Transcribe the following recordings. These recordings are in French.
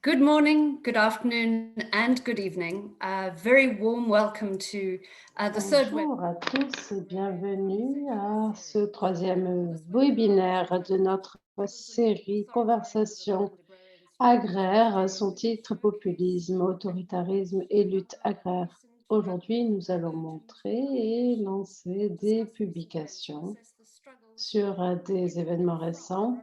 Good morning, good afternoon, and good evening. A very warm welcome to the third web. Bonjour à tous et bienvenue à ce troisième webinaire de notre série Conversations agraires, son titre Populisme, autoritarisme et lutte agraire. Aujourd'hui, nous allons montrer et lancer des publications sur des événements récents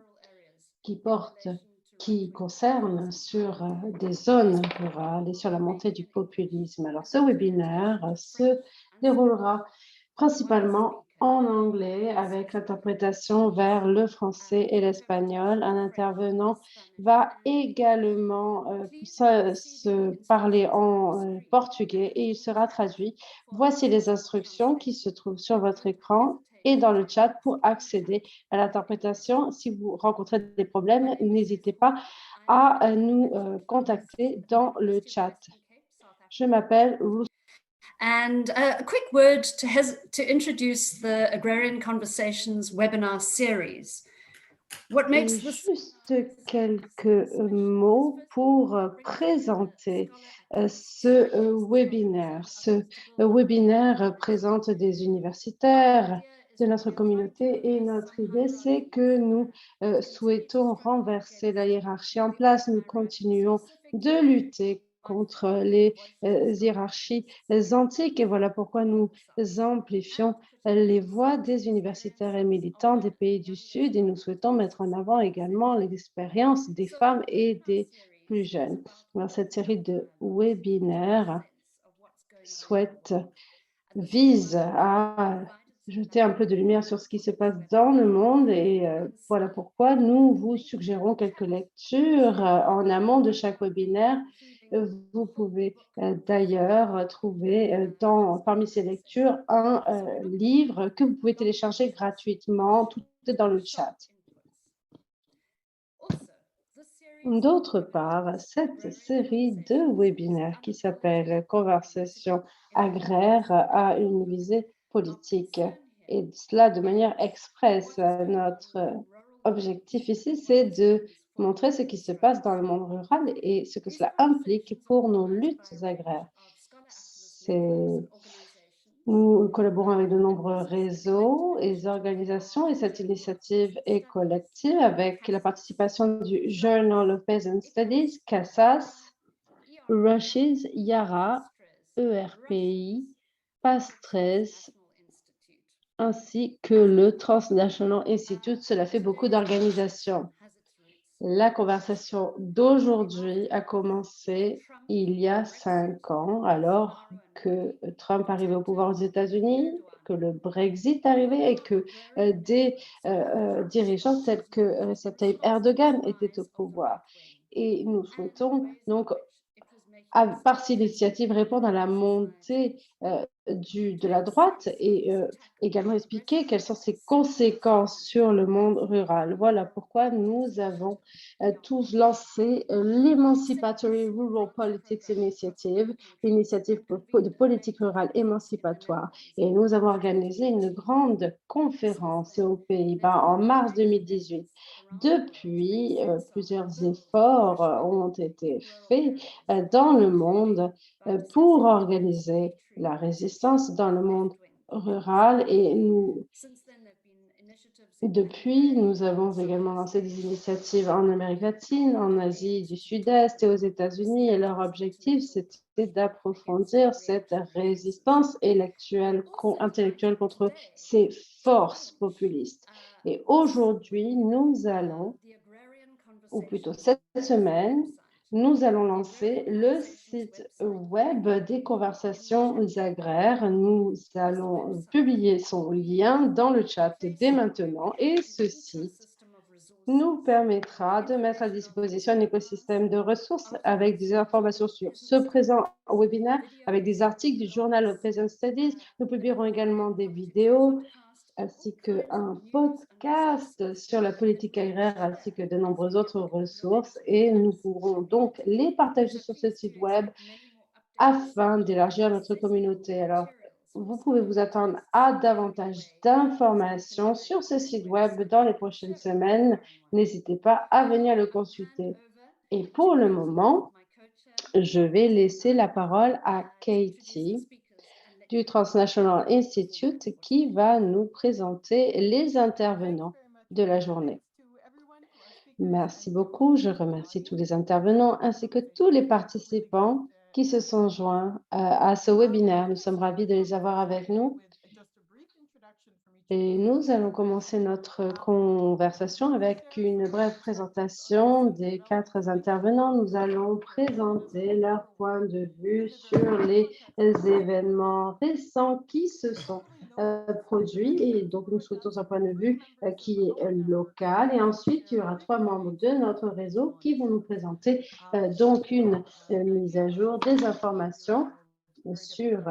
qui concernent sur des zones rurales et sur la montée du populisme. Alors, ce webinaire se déroulera principalement en anglais avec l'interprétation vers le français et l'espagnol. Un intervenant va également se parler en portugais et il sera traduit. Voici les instructions qui se trouvent sur votre écran et dans le chat pour accéder à l'interprétation. Si vous rencontrez des problèmes, n'hésitez pas à nous contacter dans le chat. Je m'appelle Ruth. And a quick word to introduce the Agrarian Conversations webinar series. What makes this Juste quelques mots pour présenter ce webinaire. Ce webinaire présente des universitaires de notre communauté et notre idée, c'est que nous souhaitons renverser la hiérarchie en place. Nous continuons de lutter contre les hiérarchies antiques et voilà pourquoi nous amplifions les voix des universitaires et militants des pays du Sud et nous souhaitons mettre en avant également l'expérience des femmes et des plus jeunes. Alors, cette série de webinaires vise à jeter un peu de lumière sur ce qui se passe dans le monde et voilà pourquoi nous vous suggérons quelques lectures en amont de chaque webinaire. Vous pouvez d'ailleurs trouver parmi ces lectures un livre que vous pouvez télécharger gratuitement, tout est dans le chat. D'autre part, cette série de webinaires qui s'appelle Conversations agraires a une visée politique et cela de manière expresse. Notre objectif ici, c'est de montrer ce qui se passe dans le monde rural et ce que cela implique pour nos luttes agraires. Nous collaborons avec de nombreux réseaux et organisations et cette initiative est collective avec la participation du Journal of Peasant Studies, CASAS, Rushes, Yara, ERPI, PAS13, ainsi que le Transnational Institute. Cela fait beaucoup d'organisations. La conversation d'aujourd'hui a commencé il y a 5 ans, alors que Trump arrivait au pouvoir aux États-Unis, que le Brexit arrivait et que des dirigeants tels que Recep Tayyip Erdogan étaient au pouvoir. Et nous souhaitons donc par ces initiatives, répondre à la montée de la droite et également expliquer quelles sont ses conséquences sur le monde rural. Voilà pourquoi nous avons tous lancé l'Emancipatory Rural Politics Initiative, l'initiative de politique rurale émancipatoire. Et nous avons organisé une grande conférence aux Pays-Bas en mars 2018. Depuis, plusieurs efforts ont été faits dans le monde pour organiser la résistance dans le monde rural et depuis, nous avons également lancé des initiatives en Amérique latine, en Asie du Sud-Est et aux États-Unis et leur objectif, c'était d'approfondir cette résistance intellectuelle contre ces forces populistes. Et aujourd'hui, ou plutôt cette semaine, nous allons lancer le site web des conversations agraires. Nous allons publier son lien dans le chat dès maintenant et ce site nous permettra de mettre à disposition un écosystème de ressources avec des informations sur ce présent webinaire, avec des articles du Journal of Peasant Studies. Nous publierons également des vidéos, ainsi qu'un podcast sur la politique agraire, ainsi que de nombreuses autres ressources. Et nous pourrons donc les partager sur ce site web afin d'élargir notre communauté. Alors, vous pouvez vous attendre à davantage d'informations sur ce site web dans les prochaines semaines. N'hésitez pas à venir le consulter. Et pour le moment, je vais laisser la parole à Katie du Transnational Institute qui va nous présenter les intervenants de la journée. Merci beaucoup. Je remercie tous les intervenants ainsi que tous les participants qui se sont joints à ce webinaire. Nous sommes ravis de les avoir avec nous. Et nous allons commencer notre conversation avec une brève présentation des 4 intervenants. Nous allons présenter leur point de vue sur les événements récents qui se sont produits. Et donc, nous souhaitons un point de vue qui est local. Et ensuite, il y aura 3 membres de notre réseau qui vont nous présenter donc une mise à jour des informations sur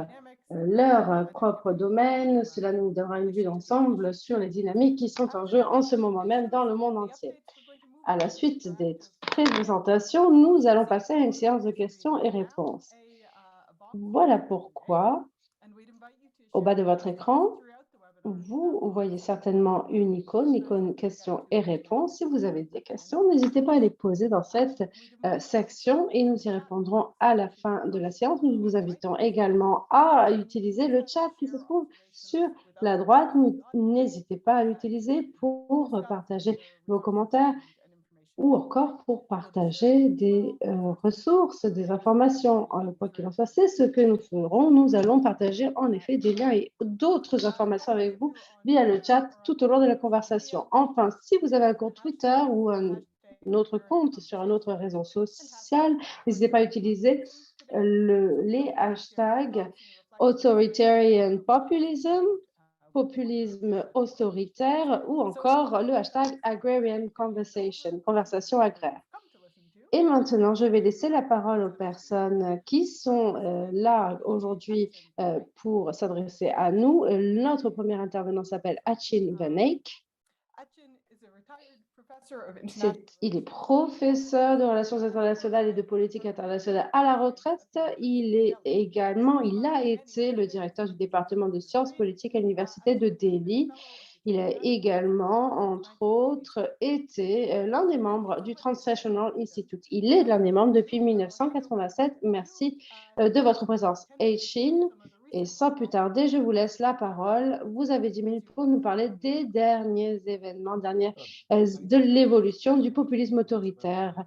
leur propre domaine. Cela nous donnera une vue d'ensemble sur les dynamiques qui sont en jeu en ce moment même dans le monde entier. À la suite des présentations, nous allons passer à une séance de questions et réponses. Voilà pourquoi, au bas de votre écran, vous voyez certainement une icône questions et réponses. Si vous avez des questions, n'hésitez pas à les poser dans cette section et nous y répondrons à la fin de la séance. Nous vous invitons également à utiliser le chat qui se trouve sur la droite. N'hésitez pas à l'utiliser pour partager vos commentaires ou encore pour partager des ressources, des informations. Quoi qu'il en soit, c'est ce que nous ferons. Nous allons partager en effet des liens et d'autres informations avec vous via le chat tout au long de la conversation. Enfin, si vous avez un compte Twitter ou un autre compte sur un autre réseau social, n'hésitez pas à utiliser les hashtags authoritarian populism, populisme autoritaire ou encore le hashtag agrarian conversation, conversation agraire. Et maintenant, je vais laisser la parole aux personnes qui sont là aujourd'hui pour s'adresser à nous. Notre premier intervenant s'appelle Achin Van Eyck. Il est professeur de relations internationales et de politique internationale à la retraite. Il a été le directeur du département de sciences politiques à l'université de Delhi. Il a également, entre autres, été l'un des membres du Transnational Institute. Il est l'un des membres depuis 1987. Merci de votre présence, Achin. Et sans plus tarder, je vous laisse la parole. Vous avez 10 minutes pour nous parler des derniers événements, de l'évolution du populisme autoritaire.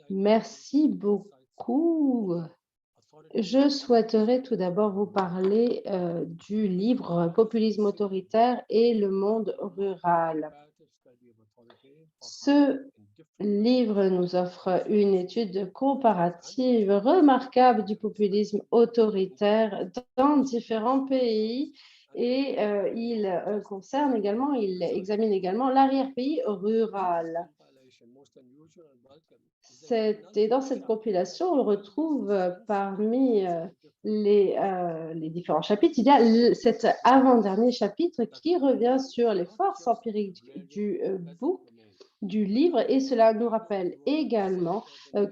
Merci beaucoup. Je souhaiterais tout d'abord vous parler du livre Populisme autoritaire et le monde rural. Ce livre nous offre une étude comparative remarquable du populisme autoritaire dans différents pays et il examine également l'arrière-pays rural. Et dans cette compilation, on retrouve parmi les différents chapitres, il y a cet avant-dernier chapitre qui revient sur les forces empiriques du livre, et cela nous rappelle également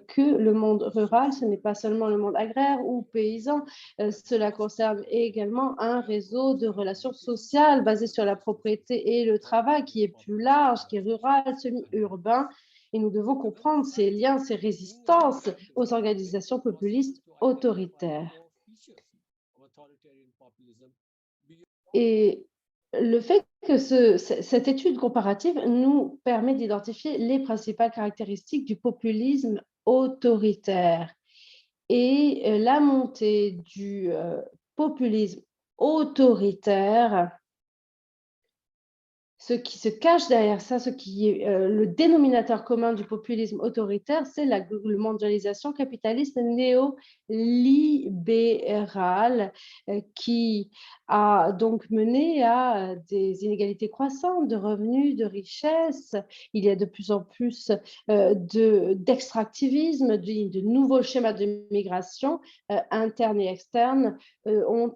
que le monde rural, ce n'est pas seulement le monde agraire ou paysan, cela concerne également un réseau de relations sociales basé sur la propriété et le travail qui est plus large, qui est rural, semi-urbain, et nous devons comprendre ces liens, ces résistances aux organisations populistes autoritaires. Et le fait que cette étude comparative nous permet d'identifier les principales caractéristiques du populisme autoritaire. Et la montée du populisme autoritaire, ce qui se cache derrière ça, ce qui est le dénominateur commun du populisme autoritaire, c'est la mondialisation capitaliste néolibérale qui a donc mené à des inégalités croissantes de revenus, de richesses. Il y a de plus en plus d'extractivisme, de nouveaux schémas de migration internes et externes sont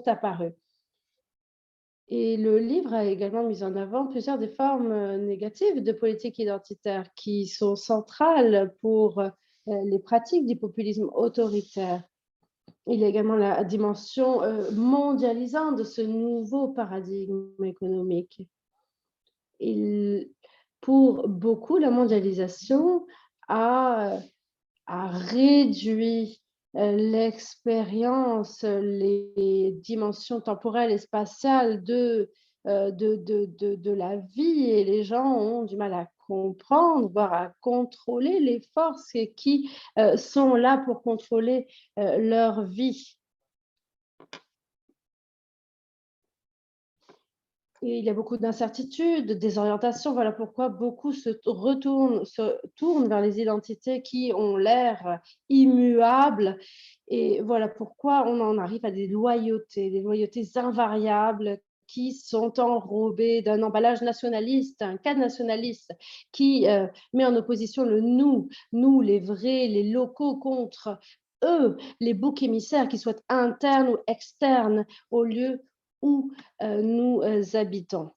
apparus. Et le livre a également mis en avant plusieurs des formes négatives de politique identitaire qui sont centrales pour les pratiques du populisme autoritaire. Il y a également la dimension mondialisante de ce nouveau paradigme économique. Pour beaucoup, la mondialisation a réduit l'expérience, les dimensions temporelles et spatiales de la vie, et les gens ont du mal à comprendre, voire à contrôler les forces qui sont là pour contrôler leur vie. Et il y a beaucoup d'incertitudes, de désorientation. Voilà pourquoi beaucoup se tournent vers les identités qui ont l'air immuables. Et voilà pourquoi on en arrive à des loyautés invariables qui sont enrobées d'un emballage nationaliste, un cadre nationaliste qui met en opposition le nous les vrais, les locaux, contre eux, les boucs émissaires, qu'ils soient internes ou externes, au lieu où nous habitons.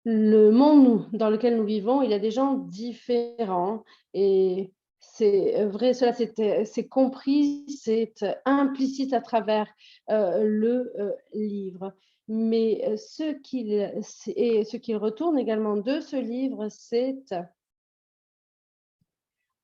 Le monde dans lequel nous vivons, il y a des gens différents, et c'est vrai, cela c'est compris, c'est implicite à travers le livre. Mais ce qu'il retourne également de ce livre, c'est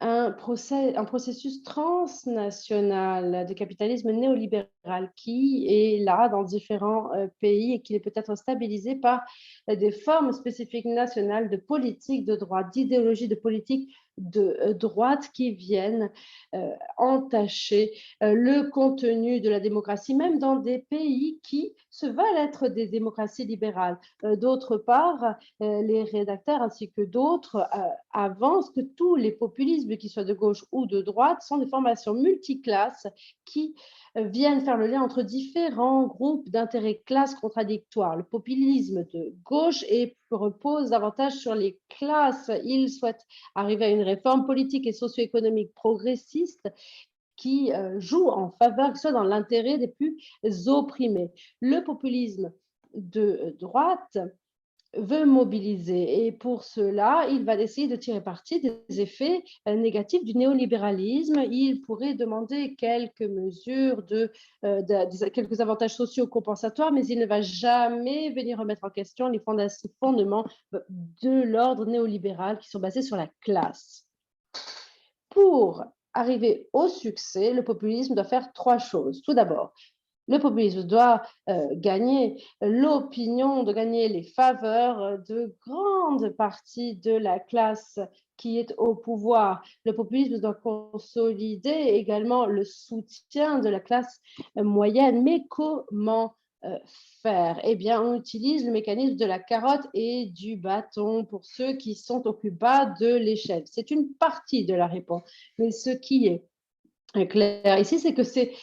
un processus transnational de capitalisme néolibéral qui est là dans différents pays et qui est peut-être stabilisé par des formes spécifiques nationales de politique de droite, d'idéologie de politique de droite qui viennent entacher le contenu de la démocratie, même dans des pays qui se veulent être des démocraties libérales. D'autre part, les rédacteurs ainsi que d'autres avancent que tous les populismes, qu'ils soient de gauche ou de droite, sont des formations multiclasses qui viennent faire le lien entre différents groupes d'intérêts classes contradictoires. Le populisme de gauche repose davantage sur les classes. Il souhaite arriver à une réforme politique et socio-économique progressiste qui joue en faveur, que ce soit dans l'intérêt des plus opprimés. Le populisme de droite veut mobiliser, et pour cela, il va essayer de tirer parti des effets négatifs du néolibéralisme. Il pourrait demander quelques mesures, quelques avantages sociaux compensatoires, mais il ne va jamais venir remettre en question les fondements de l'ordre néolibéral qui sont basés sur la classe. Pour arriver au succès, le populisme doit faire trois choses. Tout d'abord, le populisme doit gagner l'opinion, de gagner les faveurs de grandes parties de la classe qui est au pouvoir. Le populisme doit consolider également le soutien de la classe moyenne. Mais comment faire? Eh bien, on utilise le mécanisme de la carotte et du bâton pour ceux qui sont au plus bas de l'échelle. C'est une partie de la réponse, mais ce qui est clair ici, c'est que ces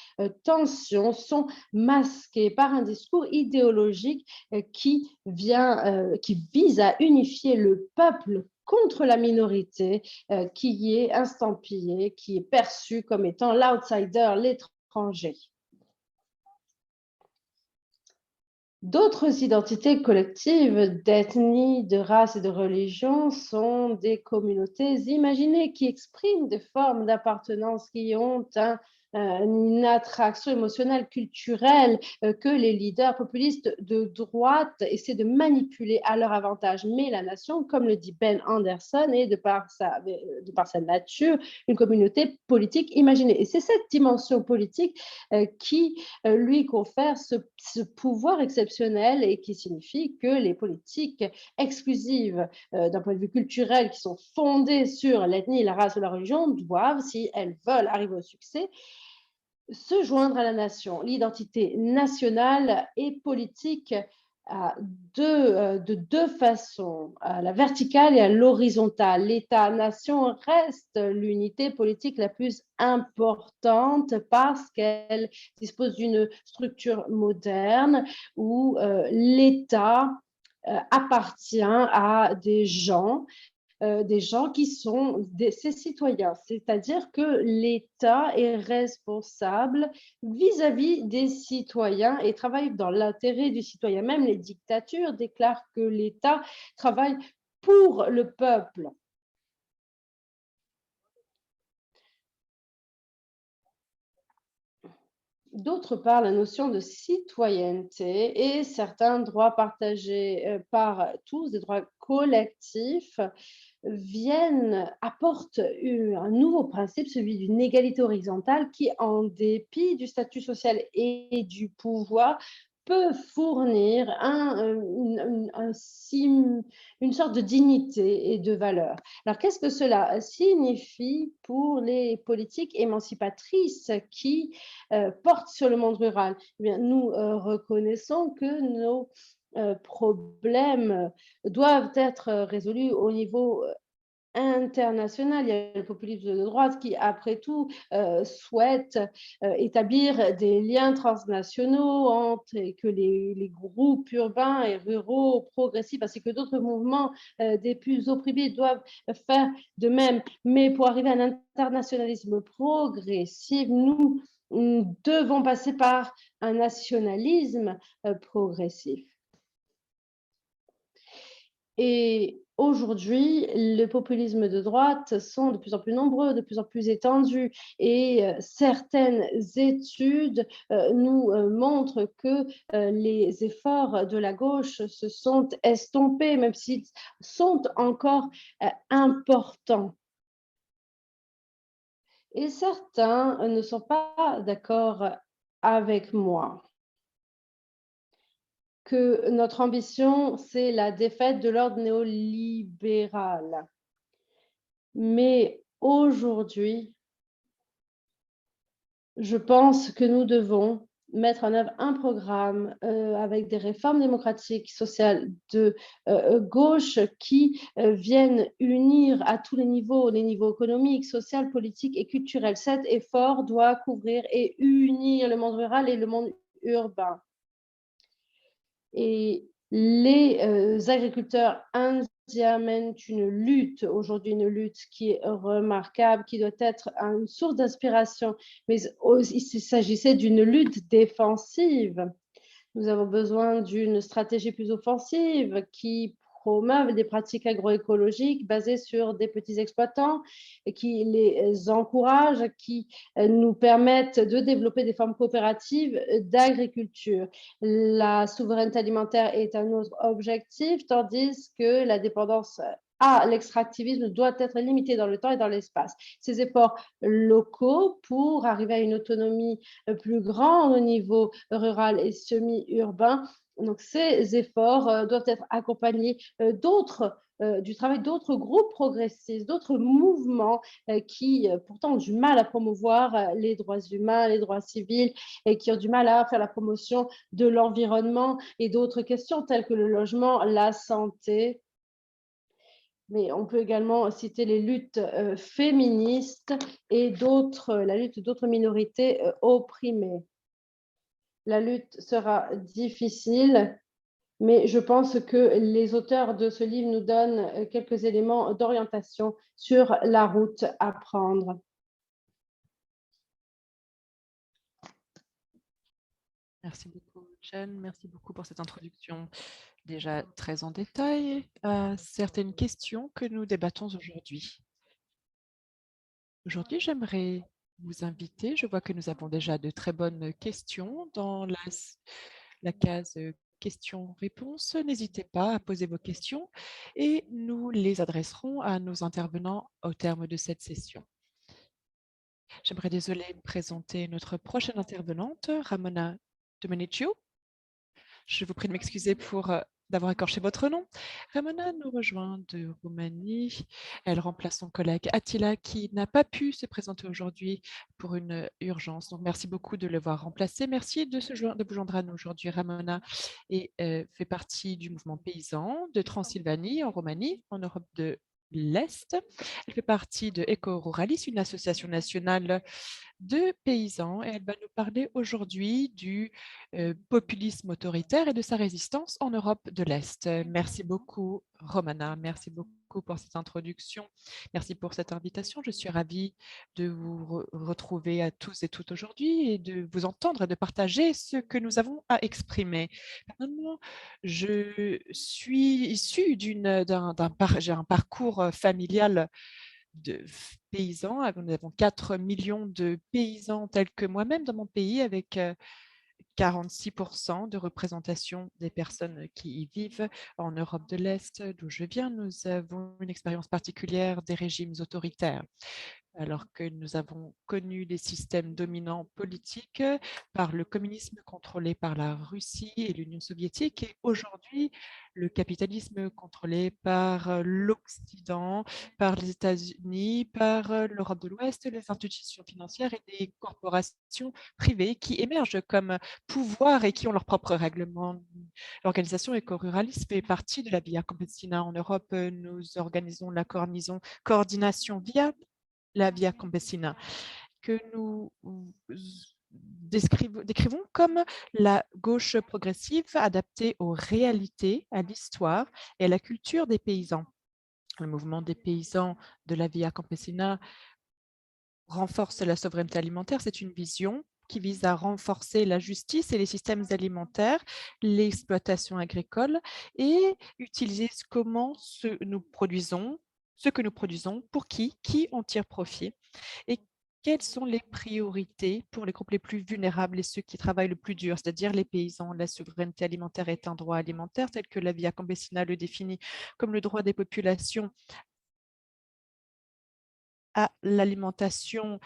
tensions sont masquées par un discours idéologique qui vise à unifier le peuple contre la minorité qui est instampillée, qui est perçue comme étant l'outsider, l'étranger. D'autres identités collectives d'ethnie, de race et de religion sont des communautés imaginées qui expriment des formes d'appartenance qui ont une attraction émotionnelle, culturelle que les leaders populistes de droite essaient de manipuler à leur avantage. Mais la nation, comme le dit Ben Anderson, est de par sa nature une communauté politique imaginée. Et c'est cette dimension politique qui lui confère ce pouvoir exceptionnel, et qui signifie que les politiques exclusives d'un point de vue culturel qui sont fondées sur l'ethnie, la race ou la religion doivent, si elles veulent arriver au succès, se joindre à la nation. L'identité nationale et politique de deux façons, à la verticale et à l'horizontale. L'État-nation reste l'unité politique la plus importante parce qu'elle dispose d'une structure moderne où l'État appartient à des gens qui sont ses citoyens. C'est-à-dire que l'État est responsable vis-à-vis des citoyens et travaille dans l'intérêt du citoyen. Même les dictatures déclarent que l'État travaille pour le peuple. D'autre part, la notion de citoyenneté et certains droits partagés par tous, des droits collectifs, apportent un nouveau principe, celui d'une égalité horizontale qui, en dépit du statut social et du pouvoir, peut fournir une sorte de dignité et de valeur. Alors, qu'est-ce que cela signifie pour les politiques émancipatrices qui portent sur le monde rural? Eh bien, nous reconnaissons que nos problèmes doivent être résolus au niveau international. Il y a le populisme de droite qui, après tout, souhaite établir des liens transnationaux entre et que les groupes urbains et ruraux progressifs, ainsi que d'autres mouvements des plus opprimés doivent faire de même. Mais pour arriver à un internationalisme progressif, nous devons passer par un nationalisme progressif. Et aujourd'hui, le populisme de droite sont de plus en plus nombreux, de plus en plus étendus et certaines études nous montrent que les efforts de la gauche se sont estompés, même s'ils sont encore importants. Et certains ne sont pas d'accord avec moi que notre ambition, c'est la défaite de l'ordre néolibéral. Mais aujourd'hui, je pense que nous devons mettre en œuvre un programme avec des réformes démocratiques, sociales de gauche qui viennent unir à tous les niveaux économiques, social, politique et culturel. Cet effort doit couvrir et unir le monde rural et le monde urbain. Et les agriculteurs indiens mènent une lutte, aujourd'hui une lutte qui est remarquable, qui doit être une source d'inspiration, mais il s'agissait d'une lutte défensive. Nous avons besoin d'une stratégie plus offensive qui promeuvent des pratiques agroécologiques basées sur des petits exploitants et qui les encouragent, qui nous permettent de développer des formes coopératives d'agriculture. La souveraineté alimentaire est un autre objectif, tandis que la dépendance à l'extractivisme doit être limitée dans le temps et dans l'espace. Ces efforts locaux pour arriver à une autonomie plus grande au niveau rural et semi-urbain. Donc, ces efforts doivent être accompagnés du travail d'autres groupes progressistes, d'autres mouvements qui pourtant ont du mal à promouvoir les droits humains, les droits civils et qui ont du mal à faire la promotion de l'environnement et d'autres questions telles que le logement, la santé. Mais on peut également citer les luttes féministes et la lutte d'autres minorités opprimées. La lutte sera difficile, mais je pense que les auteurs de ce livre nous donnent quelques éléments d'orientation sur la route à prendre. Merci beaucoup, Jen. Merci beaucoup pour cette introduction déjà très en détail à certaines questions que nous débattons aujourd'hui. Aujourd'hui, j'aimerais vous inviter, je vois que nous avons déjà de très bonnes questions dans la case questions-réponses. N'hésitez pas à poser vos questions et nous les adresserons à nos intervenants au terme de cette session. J'aimerais désolé présenter notre prochaine intervenante, Ramona Domeniccio. Je vous prie de m'excuser pour d'avoir écorché votre nom. Ramona nous rejoint de Roumanie. Elle remplace son collègue Attila qui n'a pas pu se présenter aujourd'hui pour une urgence. Donc, merci beaucoup de le voir remplacé. Merci de vous joindre à nous aujourd'hui. Ramona fait partie du mouvement paysan de Transylvanie en Roumanie, en Europe de l'Est. Elle fait partie de Eco Ruralis, une association nationale de paysans, et elle va nous parler aujourd'hui du populisme autoritaire et de sa résistance en Europe de l'Est. Merci beaucoup, Romana. Merci beaucoup pour cette introduction. Merci pour cette invitation. Je suis ravie de vous retrouver à tous et toutes aujourd'hui et de vous entendre et de partager ce que nous avons à exprimer. Personnellement, je suis issue j'ai un parcours familial de paysans. Nous avons 4 millions de paysans tels que moi-même dans mon pays, avec 46% de représentation des personnes qui y vivent. En Europe de l'Est, d'où je viens, nous avons une expérience particulière des régimes autoritaires. Alors que nous avons connu des systèmes dominants politiques par le communisme contrôlé par la Russie et l'Union soviétique, et aujourd'hui le capitalisme contrôlé par l'Occident, par les États-Unis, par l'Europe de l'Ouest, les institutions financières et des corporations privées qui émergent comme pouvoir et qui ont leurs propres règlements. L'organisation éco-ruraliste fait partie de la Via Campesina. En Europe, nous organisons la coordination via la Via Campesina, que nous décrivons comme la gauche progressive adaptée aux réalités, à l'histoire et à la culture des paysans. Le mouvement des paysans de la Via Campesina renforce la souveraineté alimentaire. C'est une vision qui vise à renforcer la justice et les systèmes alimentaires, l'exploitation agricole et utiliser comment ce que nous produisons, pour qui en tire profit et quelles sont les priorités pour les groupes les plus vulnérables et ceux qui travaillent le plus dur, c'est-à-dire les paysans. La souveraineté alimentaire est un droit alimentaire tel que la Via Campesina le définit comme le droit des populations à l'alimentation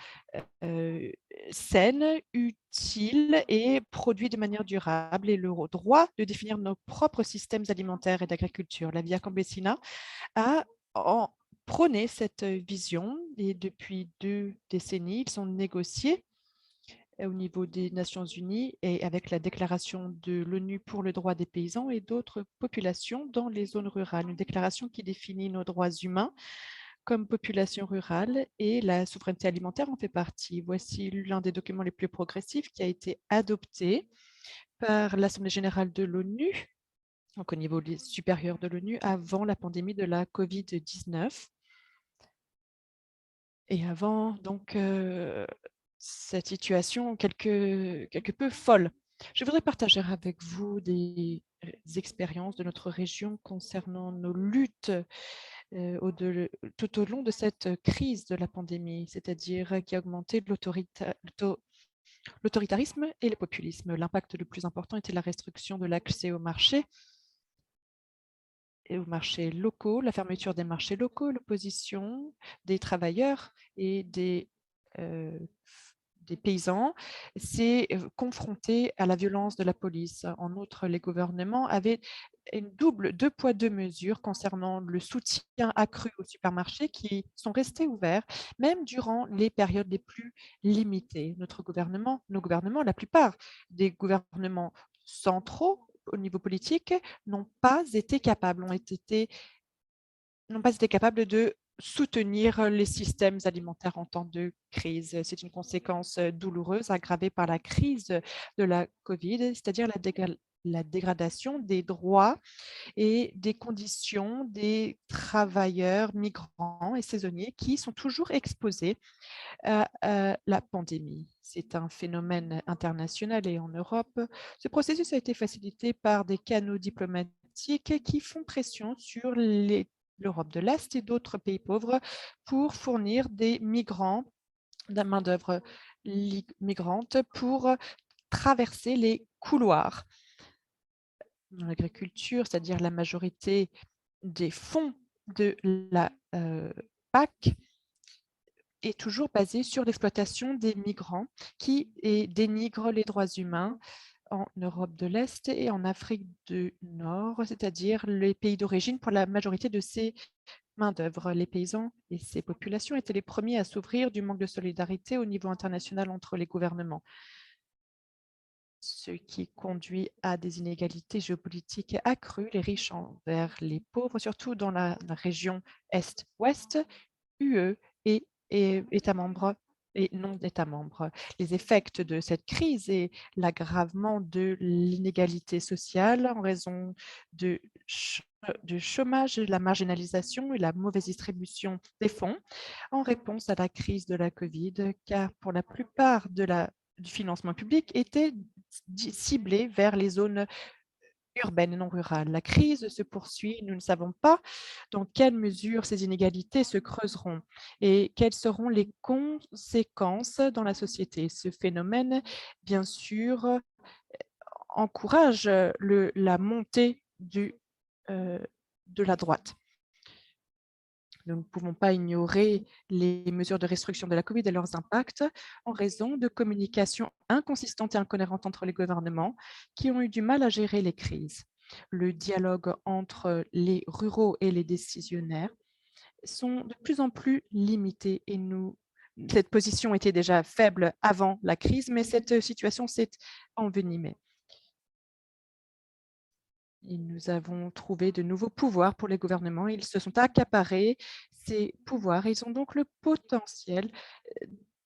saine, utile et produite de manière durable, et le droit de définir nos propres systèmes alimentaires et d'agriculture. La Via Campesina a prôné cette vision et depuis 2 décennies, ils ont négocié au niveau des Nations unies et avec la déclaration de l'ONU pour le droit des paysans et d'autres populations dans les zones rurales. Une déclaration qui définit nos droits humains comme population rurale et la souveraineté alimentaire en fait partie. Voici l'un des documents les plus progressifs qui a été adopté par l'Assemblée générale de l'ONU, donc au niveau supérieur de l'ONU, avant la pandémie de la COVID-19 et avant donc cette situation quelque peu folle. Je voudrais partager avec vous des expériences de notre région concernant nos luttes tout au long de cette crise de la pandémie, c'est-à-dire qui a augmenté l'autoritarisme et le populisme. L'impact le plus important était la restriction de l'accès au marché et aux marchés locaux, la fermeture des marchés locaux, l'opposition des travailleurs et des paysans s'est confronté à la violence de la police. En outre, les gouvernements avaient deux poids, deux mesures concernant le soutien accru aux supermarchés qui sont restés ouverts, même durant les périodes les plus limitées. Nos gouvernements, la plupart des gouvernements centraux au niveau politique, n'ont pas été capables de soutenir les systèmes alimentaires en temps de crise. C'est une conséquence douloureuse aggravée par la crise de la COVID, c'est-à-dire la dégradation des droits et des conditions des travailleurs migrants et saisonniers qui sont toujours exposés à la pandémie. C'est un phénomène international et en Europe, ce processus a été facilité par des canaux diplomatiques qui font pression sur l'Europe de l'Est et d'autres pays pauvres pour fournir des migrants, de la main-d'œuvre migrante pour traverser les couloirs. Dans l'agriculture, c'est-à-dire la majorité des fonds de la PAC est toujours basée sur l'exploitation des migrants qui dénigrent les droits humains en Europe de l'Est et en Afrique du Nord, c'est-à-dire les pays d'origine pour la majorité de ces main-d'œuvre. Les paysans et ces populations étaient les premiers à s'ouvrir du manque de solidarité au niveau international entre les gouvernements, ce qui conduit à des inégalités géopolitiques accrues, les riches envers les pauvres, surtout dans la région Est-Ouest, UE et États membres et non d'États membres. Les effets de cette crise et l'aggravement de l'inégalité sociale en raison du chômage, la marginalisation et la mauvaise distribution des fonds en réponse à la crise de la COVID, car pour la plupart du financement public était ciblé vers les zones urbaine et non rurale. La crise se poursuit, nous ne savons pas dans quelle mesure ces inégalités se creuseront et quelles seront les conséquences dans la société. Ce phénomène, bien sûr, encourage la montée de la droite. Nous ne pouvons pas ignorer les mesures de restriction de la COVID et leurs impacts en raison de communications inconsistantes et incohérentes entre les gouvernements qui ont eu du mal à gérer les crises. Le dialogue entre les ruraux et les décisionnaires sont de plus en plus limités et cette position était déjà faible avant la crise, mais cette situation s'est envenimée. Et nous avons trouvé de nouveaux pouvoirs pour les gouvernements. Ils se sont accaparés ces pouvoirs. Ils ont donc le potentiel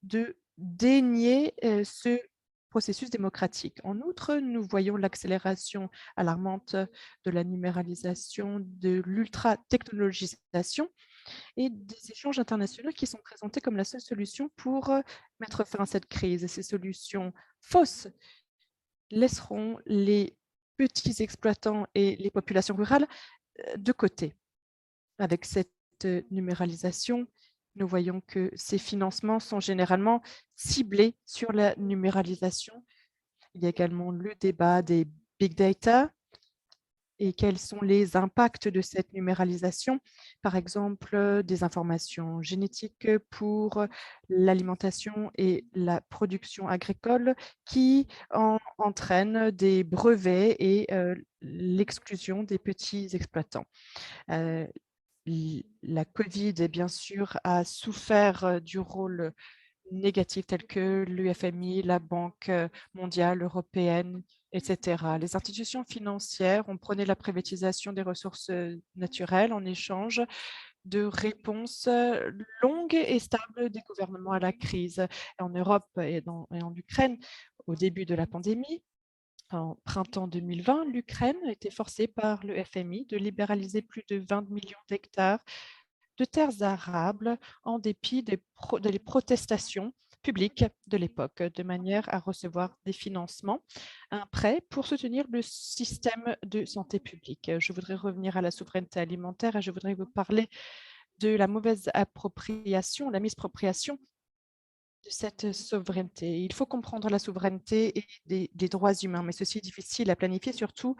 de dénier ce processus démocratique. En outre, nous voyons l'accélération alarmante de la numéralisation, de l'ultra-technologisation et des échanges internationaux qui sont présentés comme la seule solution pour mettre fin à cette crise. Et ces solutions fausses laisseront les petits exploitants et les populations rurales de côté. Avec cette numéralisation, nous voyons que ces financements sont généralement ciblés sur la numéralisation. Il y a également le débat des big data et quels sont les impacts de cette numéralisation, par exemple des informations génétiques pour l'alimentation et la production agricole qui entraînent des brevets et l'exclusion des petits exploitants. La COVID, bien sûr, a souffert du rôle négatifs tels que l'UFMI, la Banque mondiale, européenne, etc. Les institutions financières ont prôné la privatisation des ressources naturelles en échange de réponses longues et stables des gouvernements à la crise. En Europe et en Ukraine, au début de la pandémie, en printemps 2020, l'Ukraine a été forcée par le FMI de libéraliser plus de 20 millions d'hectares de terres arables en dépit des protestations publiques de l'époque, de manière à recevoir des financements, un prêt pour soutenir le système de santé publique. Je voudrais revenir à la souveraineté alimentaire et je voudrais vous parler de la mauvaise appropriation, la misappropriation de cette souveraineté. Il faut comprendre la souveraineté et des droits humains, mais ceci est difficile à planifier, surtout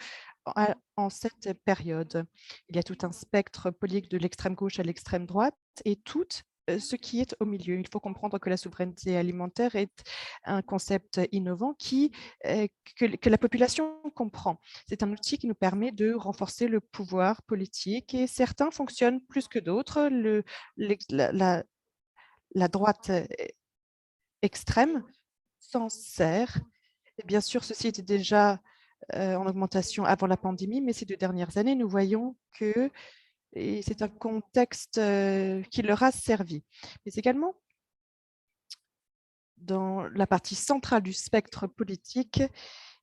en cette période. Il y a tout un spectre politique de l'extrême gauche à l'extrême droite et tout ce qui est au milieu. Il faut comprendre que la souveraineté alimentaire est un concept innovant que la population comprend. C'est un outil qui nous permet de renforcer le pouvoir politique et certains fonctionnent plus que d'autres. La droite extrême s'en sert. Et bien sûr, ceci était déjà en augmentation avant la pandémie, mais ces 2 dernières années, nous voyons que c'est un contexte qui leur a servi. Mais également, dans la partie centrale du spectre politique,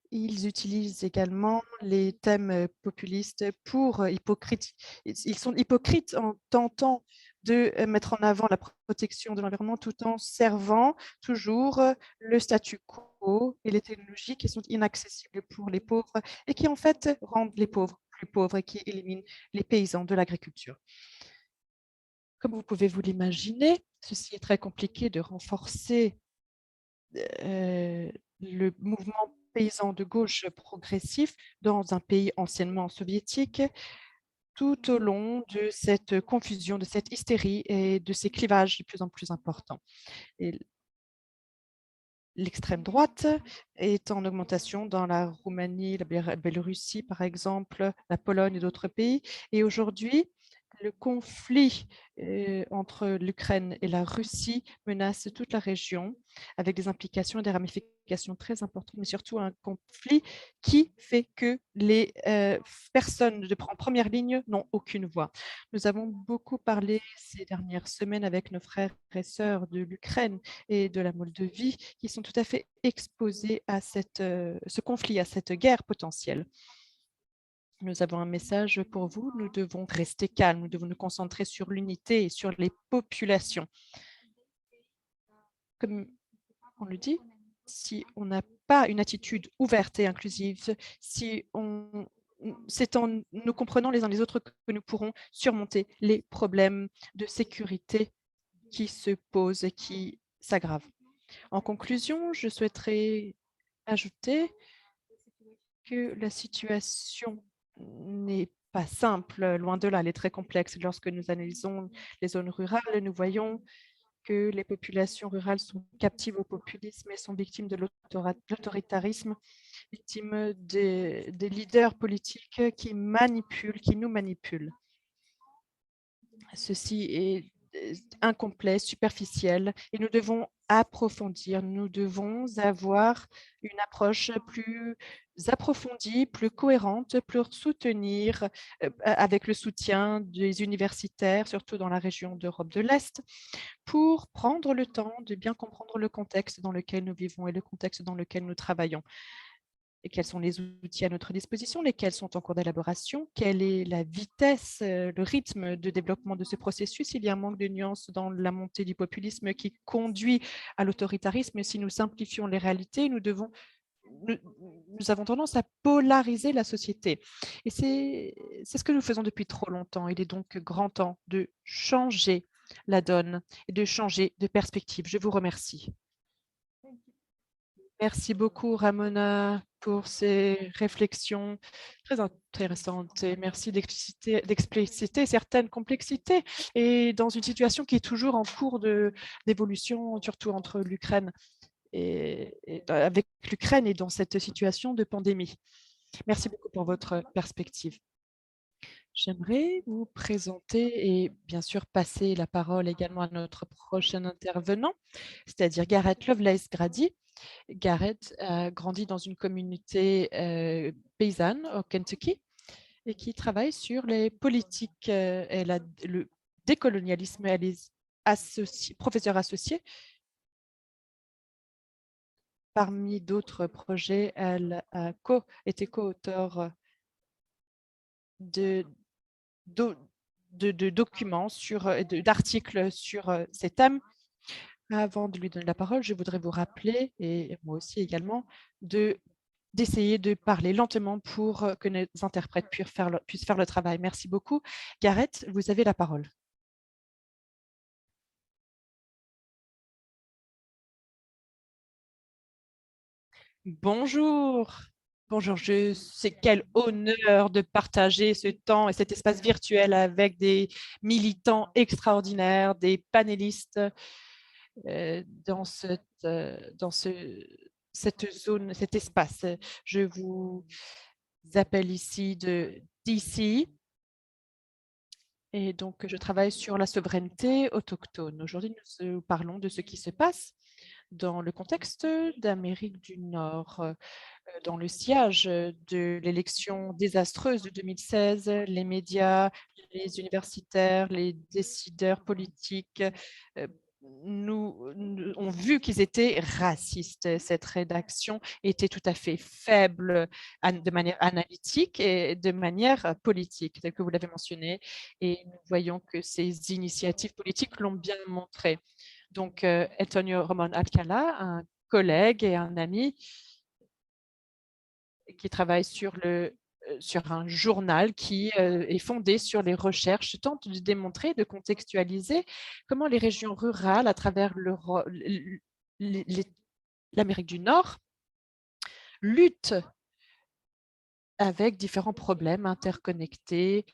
ils utilisent également les thèmes populistes pour hypocrite. Ils sont hypocrites en tentant de mettre en avant la protection de l'environnement tout en servant toujours le statu quo et les technologies qui sont inaccessibles pour les pauvres et qui en fait rendent les pauvres plus pauvres et qui éliminent les paysans de l'agriculture. Comme vous pouvez vous l'imaginer, ceci est très compliqué de renforcer le mouvement paysan de gauche progressif dans un pays anciennement soviétique, tout au long de cette confusion, de cette hystérie et de ces clivages de plus en plus importants. Et l'extrême droite est en augmentation dans la Roumanie, la Biélorussie, par exemple, la Pologne et d'autres pays. Et aujourd'hui, le conflit entre l'Ukraine et la Russie menace toute la région avec des implications et des ramifications très importantes, mais surtout un conflit qui fait que les personnes en première ligne n'ont aucune voix. Nous avons beaucoup parlé ces dernières semaines avec nos frères et sœurs de l'Ukraine et de la Moldavie qui sont tout à fait exposés à ce conflit, à cette guerre potentielle. Nous avons un message pour vous. Nous devons rester calmes. Nous devons nous concentrer sur l'unité et sur les populations. Comme on le dit, si on n'a pas une attitude ouverte et inclusive, si on c'est en nous comprenant les uns les autres que nous pourrons surmonter les problèmes de sécurité qui se posent et qui s'aggravent. En conclusion, je souhaiterais ajouter que la situation n'est pas simple, loin de là, elle est très complexe. Lorsque nous analysons les zones rurales, nous voyons que les populations rurales sont captives au populisme et sont victimes de l'autoritarisme, victimes des leaders politiques qui manipulent, qui nous manipulent. Ceci est incomplet, superficiel, et nous devons approfondir, nous devons avoir une approche plus approfondie, plus cohérente pour soutenir, avec le soutien des universitaires, surtout dans la région d'Europe de l'Est, pour prendre le temps de bien comprendre le contexte dans lequel nous vivons et le contexte dans lequel nous travaillons. Et quels sont les outils à notre disposition, lesquels sont en cours d'élaboration, quelle est la vitesse, le rythme de développement de ce processus. Il y a un manque de nuances dans la montée du populisme qui conduit à l'autoritarisme. Si nous simplifions les réalités, nous avons tendance à polariser la société. Et c'est ce que nous faisons depuis trop longtemps. Il est donc grand temps de changer la donne et de changer de perspective. Je vous remercie. Merci beaucoup, Ramona, pour ces réflexions très intéressantes et merci d'expliciter certaines complexités et dans une situation qui est toujours en cours d'évolution, surtout entre l'Ukraine avec l'Ukraine et dans cette situation de pandémie. Merci beaucoup pour votre perspective. J'aimerais vous présenter et bien sûr passer la parole également à notre prochain intervenant, c'est-à-dire Gareth Lovelace-Grady. Gareth a grandi dans une communauté paysanne au Kentucky et qui travaille sur les politiques et le décolonialisme. Elle est professeure associée. Parmi d'autres projets, elle a été co-auteure de documents, d'articles sur ces thèmes. Avant de lui donner la parole, je voudrais vous rappeler, et moi aussi également, d'essayer de parler lentement pour que nos interprètes puissent faire le travail. Merci beaucoup. Gareth, vous avez la parole. Bonjour. Bonjour, c'est quel honneur de partager ce temps et cet espace virtuel avec des militants extraordinaires, des panélistes dans cette zone, cet espace. Je vous appelle ici de DC et donc je travaille sur la souveraineté autochtone. Aujourd'hui, nous parlons de ce qui se passe dans le contexte d'Amérique du Nord. Dans le sillage de l'élection désastreuse de 2016, les médias, les universitaires, les décideurs politiques ont vu qu'ils étaient racistes. Cette rédaction était tout à fait faible de manière analytique et de manière politique, tel que vous l'avez mentionné. Et nous voyons que ces initiatives politiques l'ont bien montré. Donc, Antonio Ramon Alcala, un collègue et un ami, qui travaille sur un journal qui est fondé sur les recherches, tente de démontrer, de contextualiser comment les régions rurales à travers l'Amérique du Nord luttent avec différents problèmes interconnectés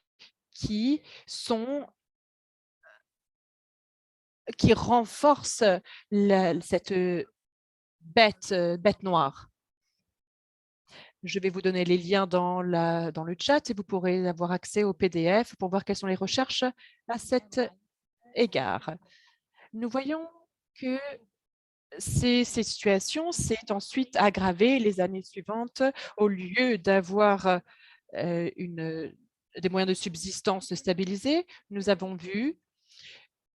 qui renforcent cette bête noire. Je vais vous donner les liens dans le chat et vous pourrez avoir accès au PDF pour voir quelles sont les recherches à cet égard. Nous voyons que ces situations s'est ensuite aggravées les années suivantes. Au lieu d'avoir des moyens de subsistance stabilisés, nous avons vu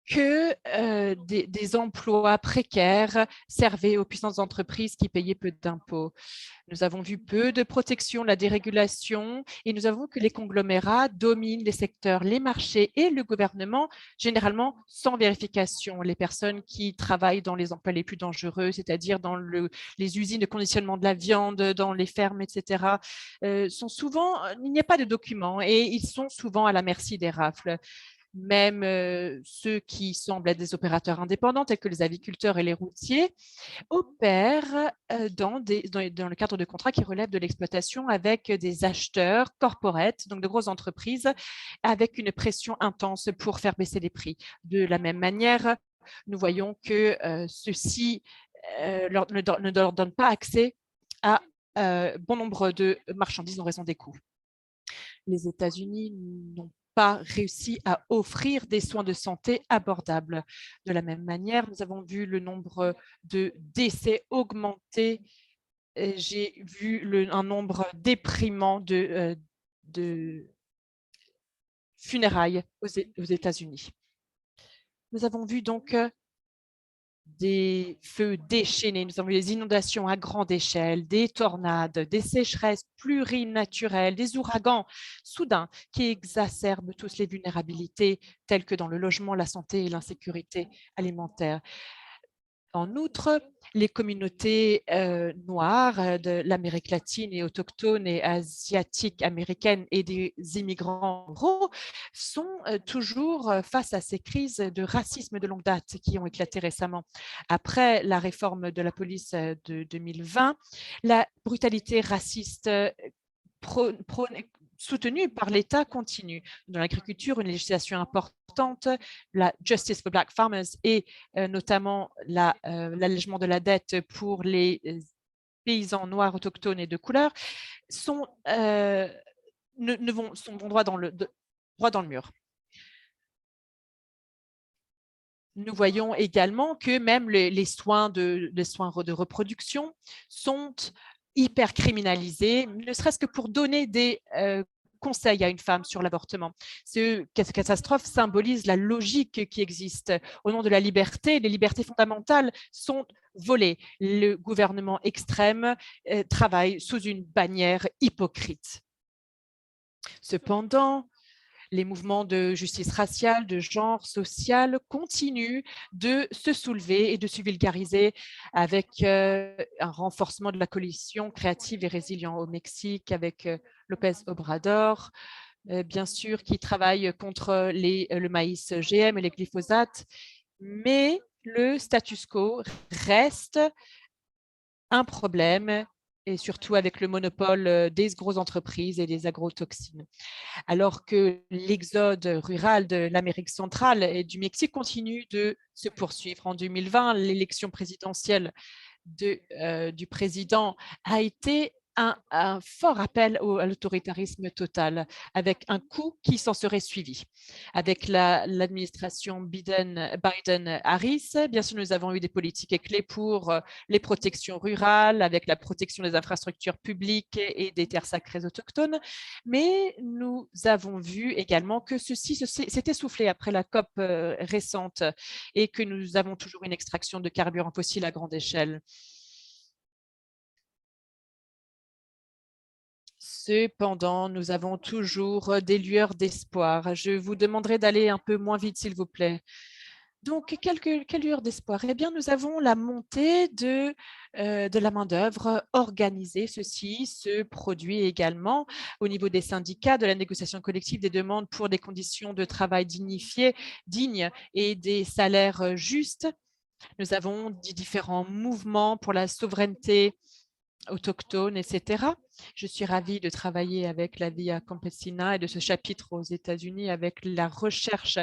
que des emplois précaires servaient aux puissantes entreprises qui payaient peu d'impôts. Nous avons vu peu de protection, la dérégulation, et nous avons vu que les conglomérats dominent les secteurs, les marchés et le gouvernement, généralement sans vérification. Les personnes qui travaillent dans les emplois les plus dangereux, c'est-à-dire dans les usines de conditionnement de la viande, dans les fermes, etc., sont souvent, il n'y a pas de documents et ils sont souvent à la merci des rafles. Même ceux qui semblent être des opérateurs indépendants, tels que les aviculteurs et les routiers, opèrent dans le cadre de contrats qui relèvent de l'exploitation avec des acheteurs corporate, donc de grosses entreprises, avec une pression intense pour faire baisser les prix. De la même manière, nous voyons que ceux-ci ne leur donnent pas accès à bon nombre de marchandises en raison des coûts. Les États-Unis n'ont pas réussi à offrir des soins de santé abordables. De la même manière, nous avons vu le nombre de décès augmenter. J'ai vu un nombre déprimant de funérailles aux États-Unis. Nous avons vu donc des feux déchaînés, nous avons eu des inondations à grande échelle, des tornades, des sécheresses plurinaturelles, des ouragans soudains qui exacerbent tous les vulnérabilités telles que dans le logement, la santé et l'insécurité alimentaire. En outre, les communautés noires de l'Amérique latine et autochtones et asiatiques américaines et des immigrants ruraux sont toujours face à ces crises de racisme de longue date qui ont éclaté récemment. Après la réforme de la police de 2020, la brutalité raciste soutenue par l'État continue. Dans l'agriculture, une législation importante, la Justice for Black Farmers et notamment l'allègement de la dette pour les paysans noirs, autochtones et de couleur vont droit dans le mur. Nous voyons également que même les soins de reproduction sont hyper criminalisés, ne serait-ce que pour donner des conseils à une femme sur l'avortement. Cette catastrophe symbolise la logique qui existe. Au nom de la liberté, les libertés fondamentales sont volées. Le gouvernement extrême travaille sous une bannière hypocrite. Cependant, les mouvements de justice raciale, de genre social continuent de se soulever et de se vulgariser avec un renforcement de la coalition créative et résilient au Mexique avec López Obrador, bien sûr, qui travaille contre le maïs GM et les glyphosates, mais le status quo reste un problème et surtout avec le monopole des grosses entreprises et des agrotoxines. Alors que l'exode rural de l'Amérique centrale et du Mexique continue de se poursuivre. En 2020, l'élection présidentielle du président a été un fort appel à l'autoritarisme total, avec un coup qui s'en serait suivi. Avec l'administration Biden-Harris, bien sûr, nous avons eu des politiques clés pour les protections rurales, avec la protection des infrastructures publiques et des terres sacrées autochtones, mais nous avons vu également que ceci s'est essoufflé après la COP récente et que nous avons toujours une extraction de carburants fossiles à grande échelle. Cependant, nous avons toujours des lueurs d'espoir. Je vous demanderai d'aller un peu moins vite, s'il vous plaît. Donc, quelle lueur d'espoir? Eh bien, nous avons la montée de la main-d'œuvre organisée. Ceci se produit également au niveau des syndicats, de la négociation collective, des demandes pour des conditions de travail dignes et des salaires justes. Nous avons différents mouvements pour la souveraineté autochtones, etc. Je suis ravie de travailler avec la Via Campesina et de ce chapitre aux États-Unis avec la recherche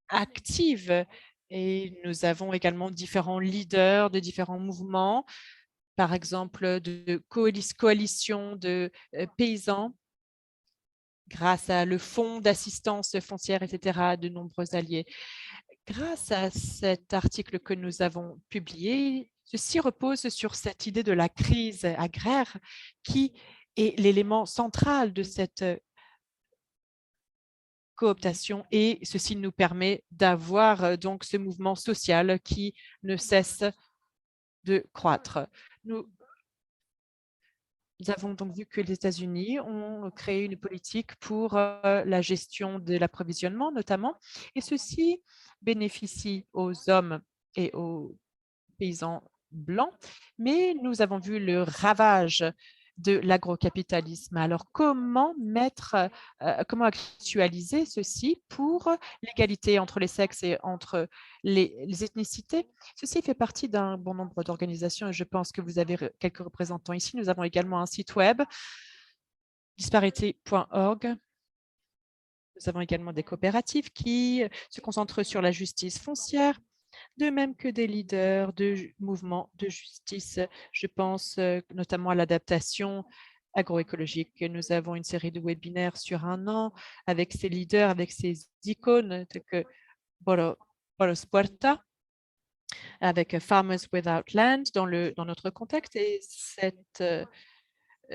active. Et nous avons également différents leaders de différents mouvements, par exemple de coalitions de paysans, grâce à le fonds d'assistance foncière, etc., de nombreux alliés. Grâce à cet article que nous avons publié, ceci repose sur cette idée de la crise agraire qui est l'élément central de cette cooptation et ceci nous permet d'avoir donc ce mouvement social qui ne cesse de croître. Nous avons donc vu que les États-Unis ont créé une politique pour la gestion de l'approvisionnement notamment, et ceci bénéficie aux hommes et aux paysans blancs, mais nous avons vu le ravage de l'agrocapitalisme. Alors, comment comment actualiser ceci pour l'égalité entre les sexes et entre les ethnicités? Ceci fait partie d'un bon nombre d'organisations et je pense que vous avez quelques représentants ici. Nous avons également un site web, disparité.org. Nous avons également des coopératives qui se concentrent sur la justice foncière, de même que des leaders de mouvements de justice. Je pense notamment à l'adaptation agroécologique. Nous avons une série de webinaires sur un an avec ces leaders, avec ces icônes telles que Boros Puerta, avec Farmers Without Land dans notre contexte. Et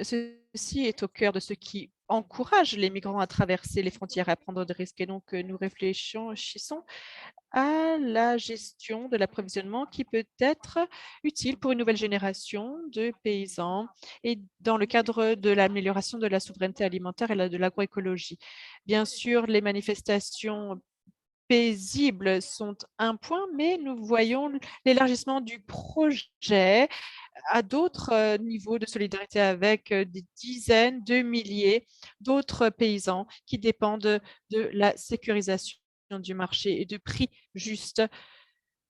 ceci est au cœur de ce qui encourage les migrants à traverser les frontières, à prendre des risques. Et donc, nous réfléchissons à la gestion de l'approvisionnement qui peut être utile pour une nouvelle génération de paysans et dans le cadre de l'amélioration de la souveraineté alimentaire et de l'agroécologie. Bien sûr, les manifestations paisibles sont un point, mais nous voyons l'élargissement du projet à d'autres niveaux de solidarité avec des dizaines de milliers d'autres paysans qui dépendent de la sécurisation du marché et de prix justes.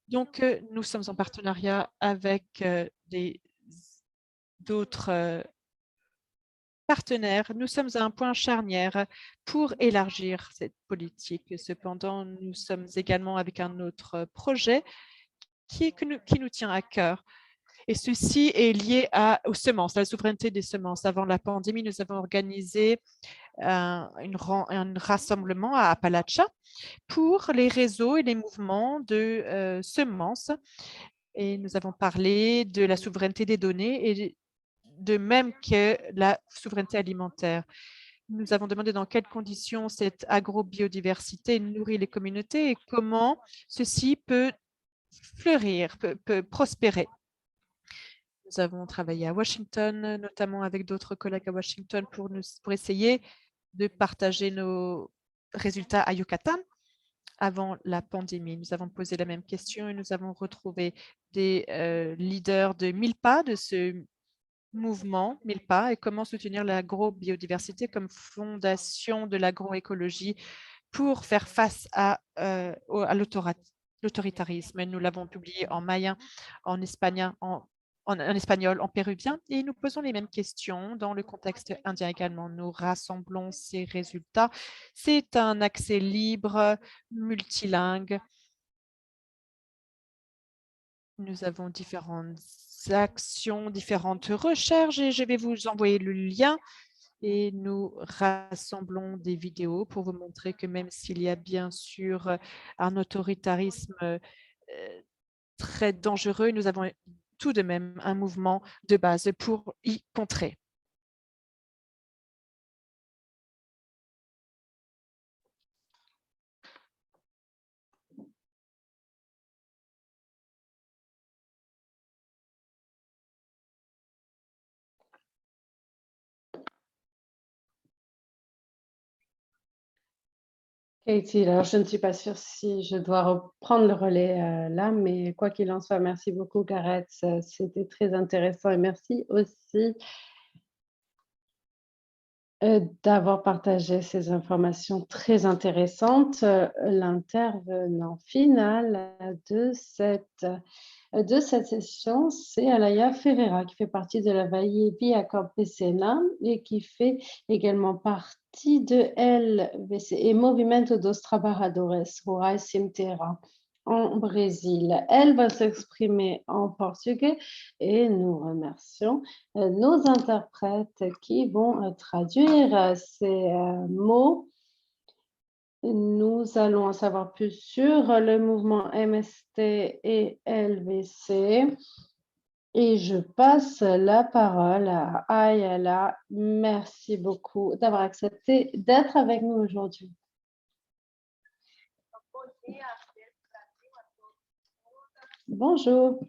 Donc, nous sommes en partenariat avec d'autres partenaires. Nous sommes à un point charnière pour élargir cette politique. Cependant, nous sommes également avec un autre projet qui nous tient à cœur. Et ceci est lié aux semences, à la souveraineté des semences. Avant la pandémie, nous avons organisé un rassemblement à Appalachia pour les réseaux et les mouvements de semences. Et nous avons parlé de la souveraineté des données et de même que la souveraineté alimentaire. Nous avons demandé dans quelles conditions cette agrobiodiversité nourrit les communautés et comment ceci peut fleurir, peut prospérer. Nous avons travaillé à Washington, notamment avec d'autres collègues à Washington pour essayer de partager nos résultats à Yucatan avant la pandémie. Nous avons posé la même question et nous avons retrouvé des leaders de Milpa, de ce mouvement Milpa, et comment soutenir l'agrobiodiversité comme fondation de l'agroécologie pour faire face à l'autoritarisme. Nous l'avons publié en mayen, en espagnol, en espagnol, en péruvien, et nous posons les mêmes questions dans le contexte indien également. Nous rassemblons ces résultats. C'est un accès libre, multilingue. Nous avons différentes actions, différentes recherches, et je vais vous envoyer le lien. Et nous rassemblons des vidéos pour vous montrer que même s'il y a bien sûr un autoritarisme très dangereux, nous avons tout de même un mouvement de base pour y contrer. Katie, alors je ne suis pas sûre si je dois reprendre le relais là, mais quoi qu'il en soit, merci beaucoup Gareth, c'était très intéressant et merci aussi d'avoir partagé ces informations très intéressantes. L'intervenant final de cette session, c'est Alaya Ferreira, qui fait partie de la Via Campesina et qui fait également partie de LVC et Movimento dos Trabalhadores Rurais Sem Terra en Brésil. Elle va s'exprimer en portugais et nous remercions nos interprètes qui vont traduire ces mots. Nous allons en savoir plus sur le mouvement MST et LVC. Et je passe la parole à Ayala. Merci beaucoup d'avoir accepté d'être avec nous aujourd'hui. Bonjour,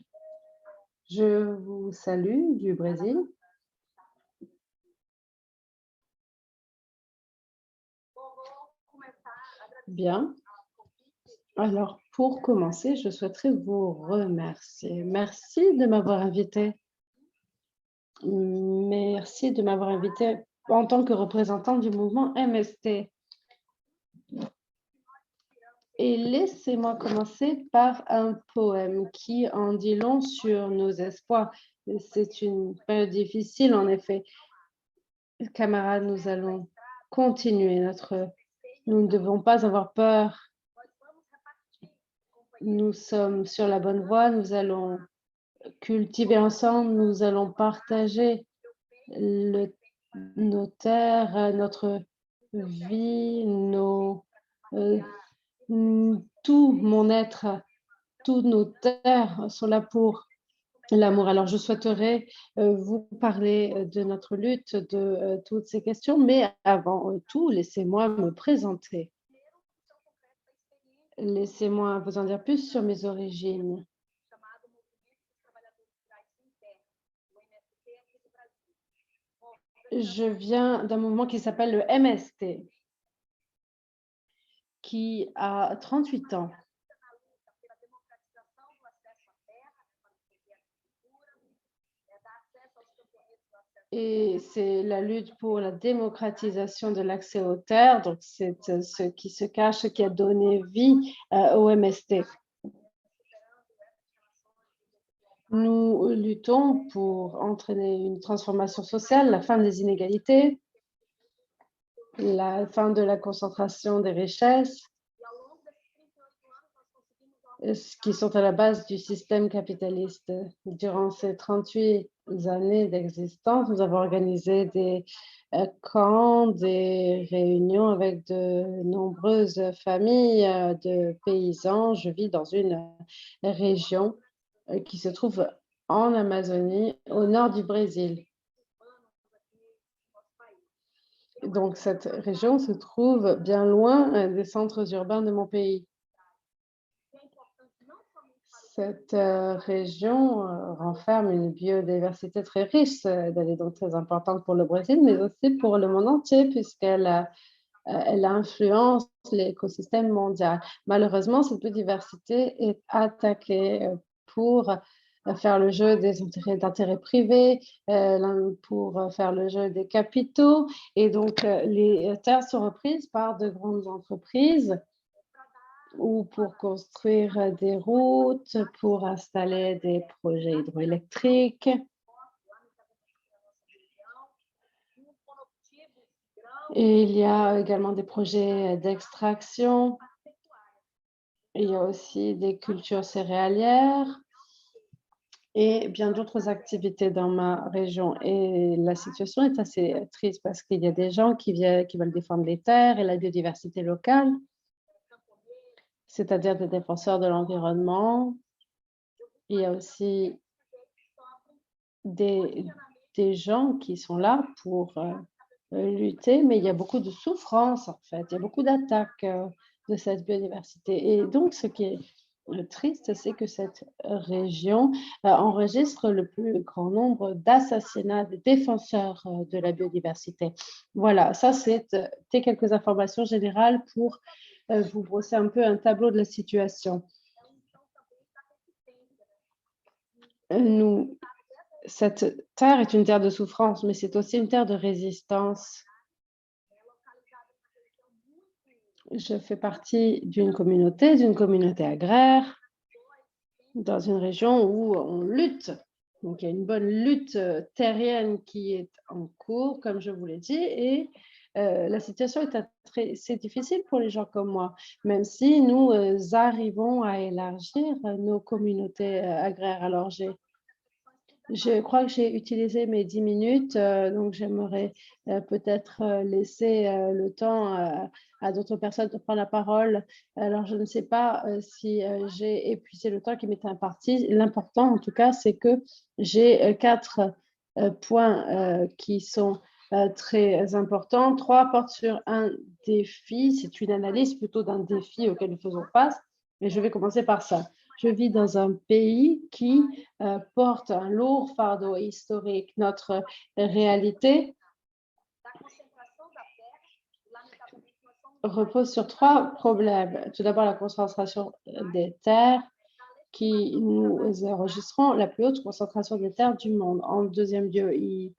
je vous salue du Brésil. Bien. Alors, pour commencer, je souhaiterais vous remercier. Merci de m'avoir invité. Merci de m'avoir invité en tant que représentant du mouvement MST. Et laissez-moi commencer par un poème qui en dit long sur nos espoirs. C'est une période difficile, en effet. Camarades, nous allons continuer Nous ne devons pas avoir peur. Nous sommes sur la bonne voie, nous allons cultiver ensemble, nous allons partager nos terres, notre vie, tout mon être, toutes nos terres sont là pour l'amour. Alors, je souhaiterais vous parler de notre lutte, de toutes ces questions, mais avant tout, laissez-moi me présenter. Laissez-moi vous en dire plus sur mes origines. Je viens d'un mouvement qui s'appelle le MST, qui a 38 ans. Et c'est la lutte pour la démocratisation de l'accès aux terres. Donc, c'est ce qui se cache, qui a donné vie au MST. Nous luttons pour entraîner une transformation sociale, la fin des inégalités, la fin de la concentration des richesses, qui sont à la base du système capitaliste. Durant ces 38 années d'existence, nous avons organisé des camps, des réunions avec de nombreuses familles de paysans. Je vis dans une région qui se trouve en Amazonie, au nord du Brésil. Donc, cette région se trouve bien loin des centres urbains de mon pays. Cette région renferme une biodiversité très riche, elle est donc très importante pour le Brésil, mais aussi pour le monde entier, puisqu'elle elle influence l'écosystème mondial. Malheureusement, cette biodiversité est attaquée pour faire le jeu des d'intérêts privés, pour faire le jeu des capitaux, et donc les terres sont reprises par de grandes entreprises ou pour construire des routes, pour installer des projets hydroélectriques. Et il y a également des projets d'extraction. Il y a aussi des cultures céréalières et bien d'autres activités dans ma région. Et la situation est assez triste parce qu'il y a des gens qui veulent défendre les terres et la biodiversité locale, c'est-à-dire des défenseurs de l'environnement. Il y a aussi des gens qui sont là pour lutter, mais il y a beaucoup de souffrance en fait, il y a beaucoup d'attaques de cette biodiversité. Et donc, ce qui est triste, c'est que cette région enregistre le plus grand nombre d'assassinats des défenseurs de la biodiversité. Voilà, ça c'était quelques informations générales pour vous brosser un peu un tableau de la situation. Cette terre est une terre de souffrance, mais c'est aussi une terre de résistance. Je fais partie d'une communauté agraire, dans une région où on lutte. Donc, il y a une bonne lutte terrienne qui est en cours, comme je vous l'ai dit, et la situation est c'est difficile pour les gens comme moi, même si nous arrivons à élargir nos communautés agraires. Alors, je crois que j'ai utilisé mes 10 minutes, donc j'aimerais peut-être laisser le temps à d'autres personnes de prendre la parole. Alors, je ne sais pas si j'ai épuisé le temps qui m'était imparti. L'important, en tout cas, c'est que j'ai 4 points qui sont très importants. 3 portent sur un défi. C'est une analyse plutôt d'un défi auquel nous faisons face. Et je vais commencer par ça. Je vis dans un pays qui porte un lourd fardeau historique. Notre réalité repose sur 3 problèmes. Tout d'abord, la concentration des terres, qui nous enregistrons la plus haute concentration des terres du monde. En deuxième lieu, il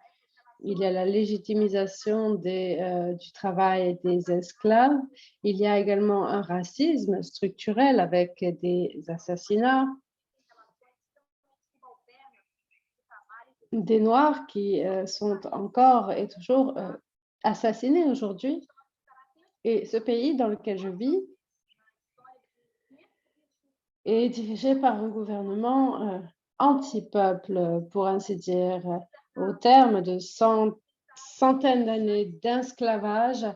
y a la légitimisation du travail des esclaves. Il y a également un racisme structurel avec des assassinats, des Noirs qui sont encore et toujours assassinés aujourd'hui. Et ce pays dans lequel je vis est dirigé par un gouvernement anti-peuple, pour ainsi dire. Au terme de centaines d'années d'esclavage,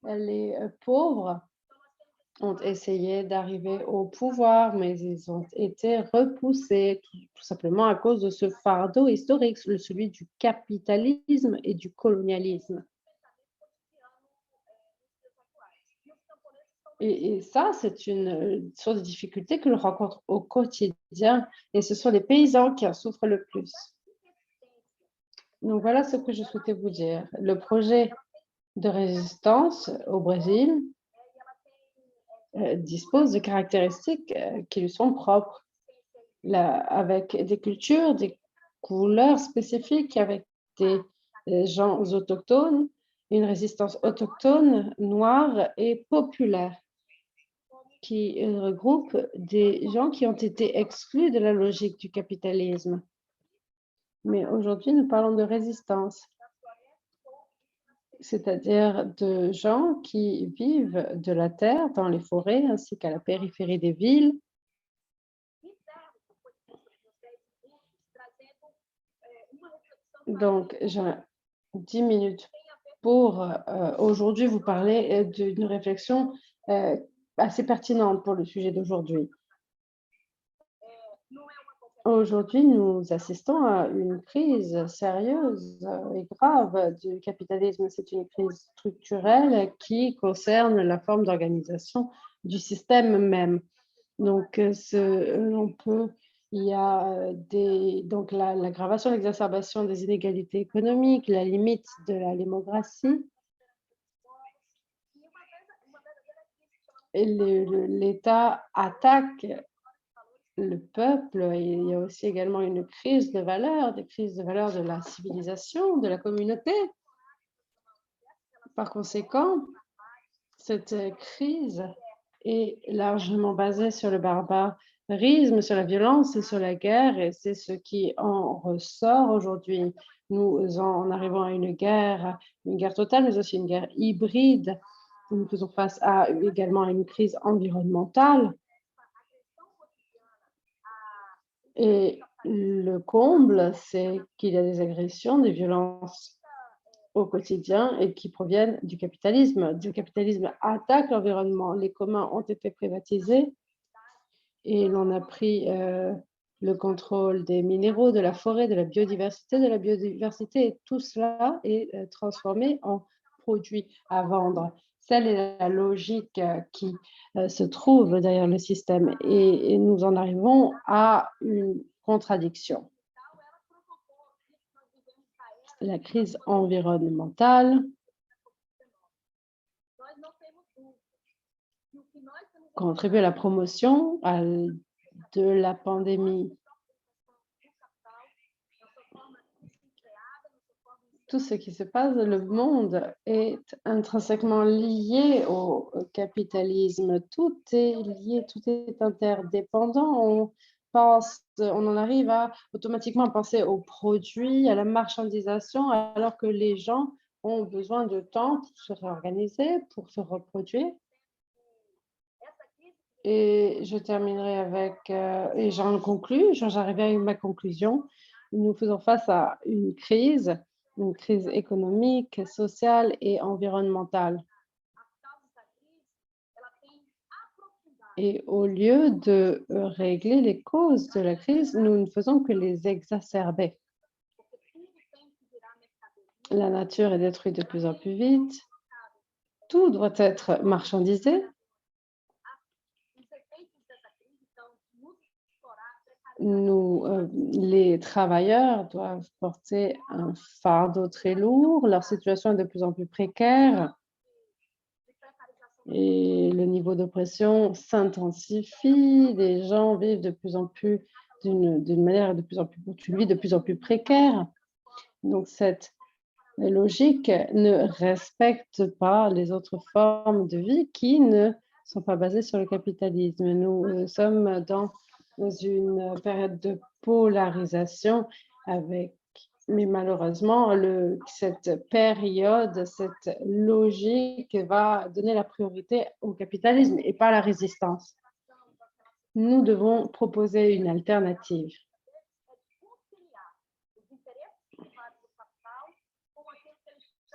les pauvres ont essayé d'arriver au pouvoir, mais ils ont été repoussés, tout simplement à cause de ce fardeau historique, celui du capitalisme et du colonialisme. Et ça, c'est une source de difficulté que l'on rencontre au quotidien, et ce sont les paysans qui en souffrent le plus. Donc voilà ce que je souhaitais vous dire. Le projet de résistance au Brésil dispose de caractéristiques qui lui sont propres, avec des cultures, des couleurs spécifiques, avec des gens autochtones, une résistance autochtone, noire et populaire, qui regroupe des gens qui ont été exclus de la logique du capitalisme. Mais aujourd'hui, nous parlons de résistance, c'est-à-dire de gens qui vivent de la terre dans les forêts ainsi qu'à la périphérie des villes. Donc, j'ai 10 minutes pour aujourd'hui vous parler d'une réflexion assez pertinente pour le sujet d'aujourd'hui. Aujourd'hui, nous assistons à une crise sérieuse et grave du capitalisme. C'est une crise structurelle qui concerne la forme d'organisation du système même. Donc, il y a donc l'aggravation, l'exacerbation des inégalités économiques, la limite de la démocratie. Et l'État attaque le peuple. Il y a aussi également une crise de valeurs, des crises de valeurs de la civilisation, de la communauté. Par conséquent, cette crise est largement basée sur le barbarisme, sur la violence et sur la guerre, et c'est ce qui en ressort aujourd'hui. Nous en arrivons à une guerre totale, mais aussi une guerre hybride. Nous faisons face également à une crise environnementale. Et le comble, c'est qu'il y a des agressions, des violences au quotidien et qui proviennent du capitalisme. Le capitalisme attaque l'environnement. Les communs ont été privatisés et l'on a pris le contrôle des minéraux, de la forêt, de la biodiversité. Et tout cela est transformé en produits à vendre. Telle est la logique qui se trouve derrière le système et nous en arrivons à une contradiction. La crise environnementale contribue à la promotion de la pandémie. Tout ce qui se passe dans le monde est intrinsèquement lié au capitalisme. Tout est lié, tout est interdépendant. On en arrive à automatiquement penser aux produits, à la marchandisation, alors que les gens ont besoin de temps pour se réorganiser, pour se reproduire. Et je terminerai avec, et j'en conclus, j'arrive à ma conclusion. Nous faisons face à une crise économique, sociale et environnementale. Et au lieu de régler les causes de la crise, nous ne faisons que les exacerber. La nature est détruite de plus en plus vite. Tout doit être marchandisé. les travailleurs doivent porter un fardeau très lourd. Leur situation est de plus en plus précaire et le niveau d'oppression s'intensifie. Les gens vivent de plus en plus d'une manière de plus en plus, une vie de plus en plus précaire. Donc, cette logique ne respecte pas les autres formes de vie qui ne sont pas basées sur le capitalisme. Nous sommes dans une période de polarisation mais malheureusement, cette période, cette logique va donner la priorité au capitalisme et pas à la résistance. Nous devons proposer une alternative.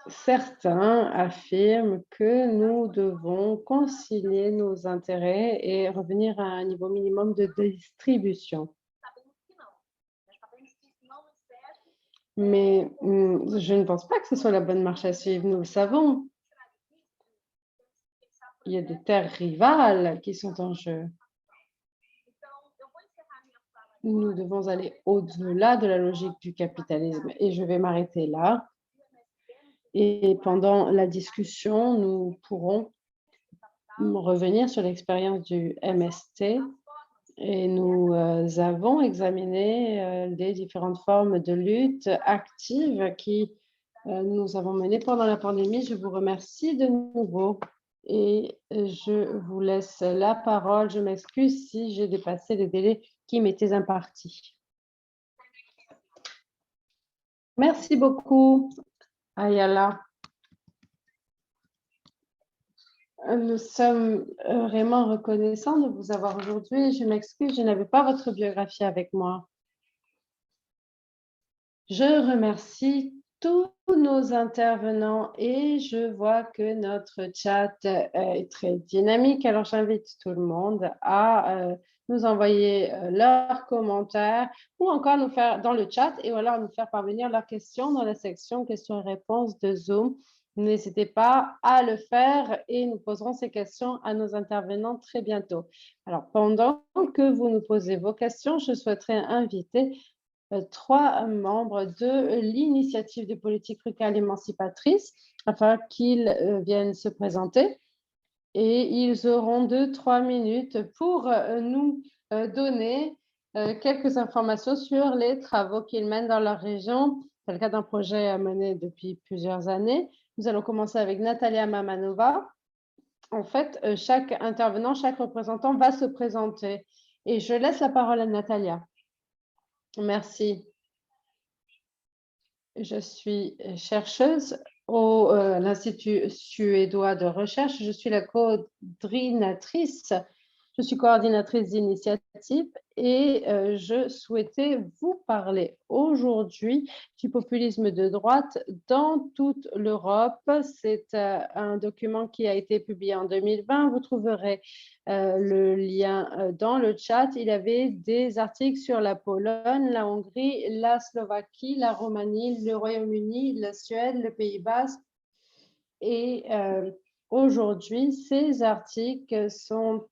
Certains affirment que nous devons concilier nos intérêts et revenir à un niveau minimum de distribution. Mais je ne pense pas que ce soit la bonne marche à suivre, nous le savons. Il y a des terres rivales qui sont en jeu. Nous devons aller au-delà de la logique du capitalisme et je vais m'arrêter là. Et pendant la discussion, nous pourrons revenir sur l'expérience du MST et nous avons examiné les différentes formes de lutte active qui nous avons menées pendant la pandémie. Je vous remercie de nouveau et je vous laisse la parole. Je m'excuse si j'ai dépassé les délais qui m'étaient impartis. Merci beaucoup, Ayala. Nous sommes vraiment reconnaissants de vous avoir aujourd'hui. Je m'excuse, je n'avais pas votre biographie avec moi. Je remercie tous nos intervenants et je vois que notre chat est très dynamique. Alors, j'invite tout le monde à nous envoyer leurs commentaires ou encore nous faire dans le chat et alors nous faire parvenir leurs questions dans la section questions et réponses de Zoom. N'hésitez pas à le faire et nous poserons ces questions à nos intervenants très bientôt. Alors, pendant que vous nous posez vos questions, je souhaiterais inviter 3 membres de l'initiative de politique locale émancipatrice afin qu'ils viennent se présenter. Et ils auront 2-3 minutes pour nous donner quelques informations sur les travaux qu'ils mènent dans leur région. C'est le cas d'un projet mené depuis plusieurs années. Nous allons commencer avec Natalia Mamanova. En fait, chaque intervenant, chaque représentant va se présenter. Et je laisse la parole à Natalia. Merci. Je suis chercheuse au l'Institut suédois de recherche. Je suis la coordinatrice. Je suis coordinatrice d'initiative et je souhaitais vous parler aujourd'hui du populisme de droite dans toute l'Europe. C'est un document qui a été publié en 2020. Vous trouverez le lien dans le chat. Il y avait des articles sur la Pologne, la Hongrie, la Slovaquie, la Roumanie, le Royaume-Uni, la Suède, le Pays Basque et aujourd'hui, ces articles sont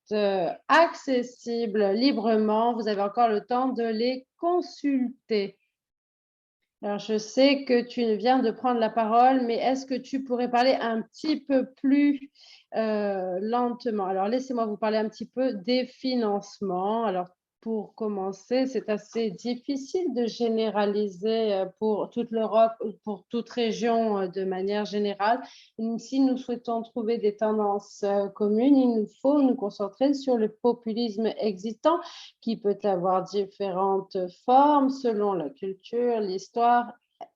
accessibles librement. Vous avez encore le temps de les consulter. Alors, je sais que tu viens de prendre la parole, mais est-ce que tu pourrais parler un petit peu plus lentement? Alors, laissez-moi vous parler un petit peu des financements. Alors, pour commencer, c'est assez difficile de généraliser pour toute l'Europe, pour toute région de manière générale. Si nous souhaitons trouver des tendances communes, il nous faut nous concentrer sur le populisme existant qui peut avoir différentes formes selon la culture, l'histoire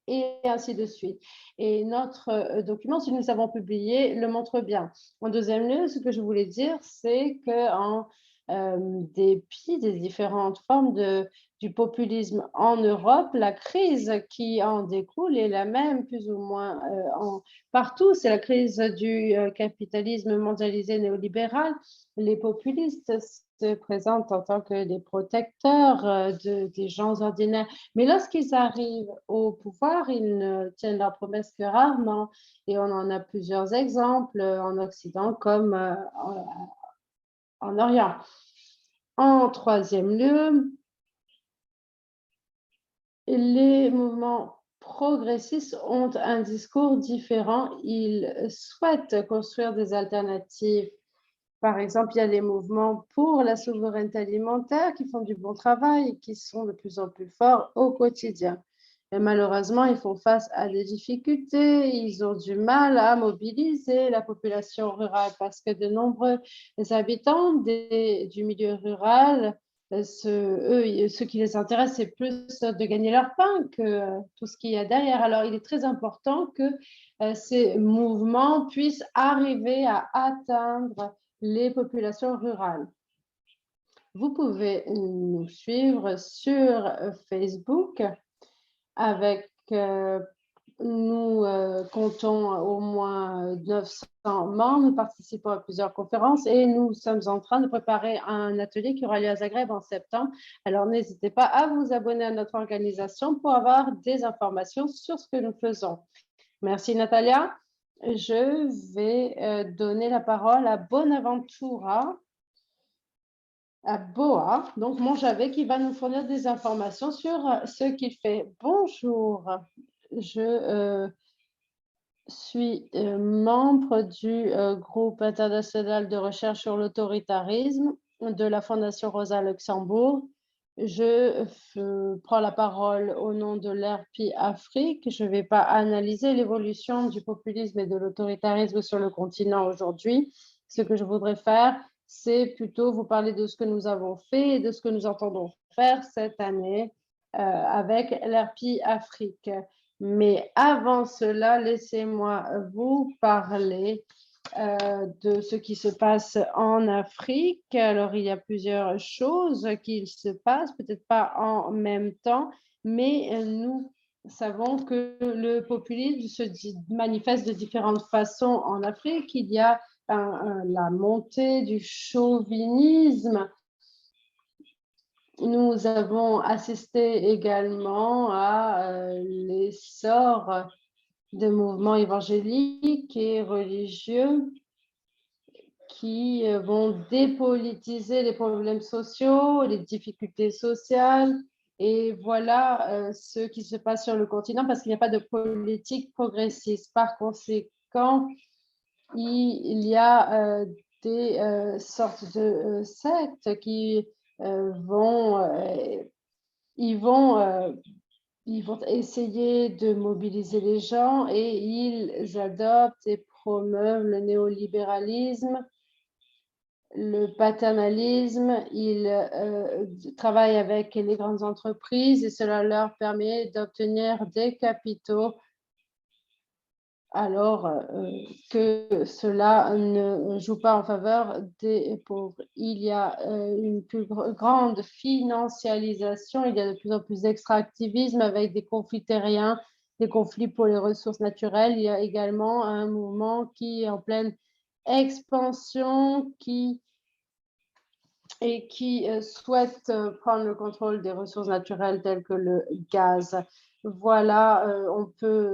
et ainsi de suite. Et notre document, si nous avons publié, le montre bien. En deuxième lieu, ce que je voulais dire, c'est qu'en dépit des différentes formes du populisme en Europe, la crise qui en découle est la même plus ou moins partout. C'est la crise du capitalisme mondialisé néolibéral. Les populistes se présentent en tant que des protecteurs des gens ordinaires. Mais lorsqu'ils arrivent au pouvoir, ils ne tiennent leurs promesses que rarement. Et on en a plusieurs exemples en Occident comme en Orient. En troisième lieu, les mouvements progressistes ont un discours différent. Ils souhaitent construire des alternatives. Par exemple, il y a les mouvements pour la souveraineté alimentaire qui font du bon travail et qui sont de plus en plus forts au quotidien. Et malheureusement, ils font face à des difficultés, ils ont du mal à mobiliser la population rurale parce que de nombreux habitants du milieu rural, ce qui les intéresse, c'est plus de gagner leur pain que tout ce qu'il y a derrière. Alors, il est très important que ces mouvements puissent arriver à atteindre les populations rurales. Vous pouvez nous suivre sur Facebook avec, nous comptons au moins 900 membres, nous participons à plusieurs conférences et nous sommes en train de préparer un atelier qui aura lieu à Zagreb en septembre. Alors, n'hésitez pas à vous abonner à notre organisation pour avoir des informations sur ce que nous faisons. Merci Natalia. Je vais donner la parole à Bonaventura, à Boa, donc Monjavé, qui va nous fournir des informations sur ce qu'il fait. Bonjour, je suis membre du groupe international de recherche sur l'autoritarisme de la Fondation Rosa Luxembourg. Je prends la parole au nom de l'ERPI Afrique. Je ne vais pas analyser l'évolution du populisme et de l'autoritarisme sur le continent aujourd'hui. Ce que je voudrais faire, c'est plutôt vous parler de ce que nous avons fait et de ce que nous entendons faire cette année avec l'ERPI Afrique. Mais avant cela, laissez-moi vous parler de ce qui se passe en Afrique. Alors, il y a plusieurs choses qui se passent, peut-être pas en même temps, mais nous savons que le populisme se manifeste de différentes façons en Afrique. Il y a la montée du chauvinisme. Nous avons assisté également à l'essor de mouvements évangéliques et religieux qui vont dépolitiser les problèmes sociaux, les difficultés sociales. Et voilà ce qui se passe sur le continent parce qu'il n'y a pas de politique progressiste. Par conséquent, il y a des sortes de sectes qui ils vont essayer de mobiliser les gens et ils adoptent et promeuvent le néolibéralisme, le paternalisme. Ils travaillent avec les grandes entreprises et cela leur permet d'obtenir des capitaux alors que cela ne joue pas en faveur des pauvres. Il y a une plus grande financialisation, il y a de plus en plus d'extractivisme avec des conflits terriens, des conflits pour les ressources naturelles. Il y a également un mouvement qui est en pleine expansion, qui souhaite prendre le contrôle des ressources naturelles telles que le gaz. Voilà,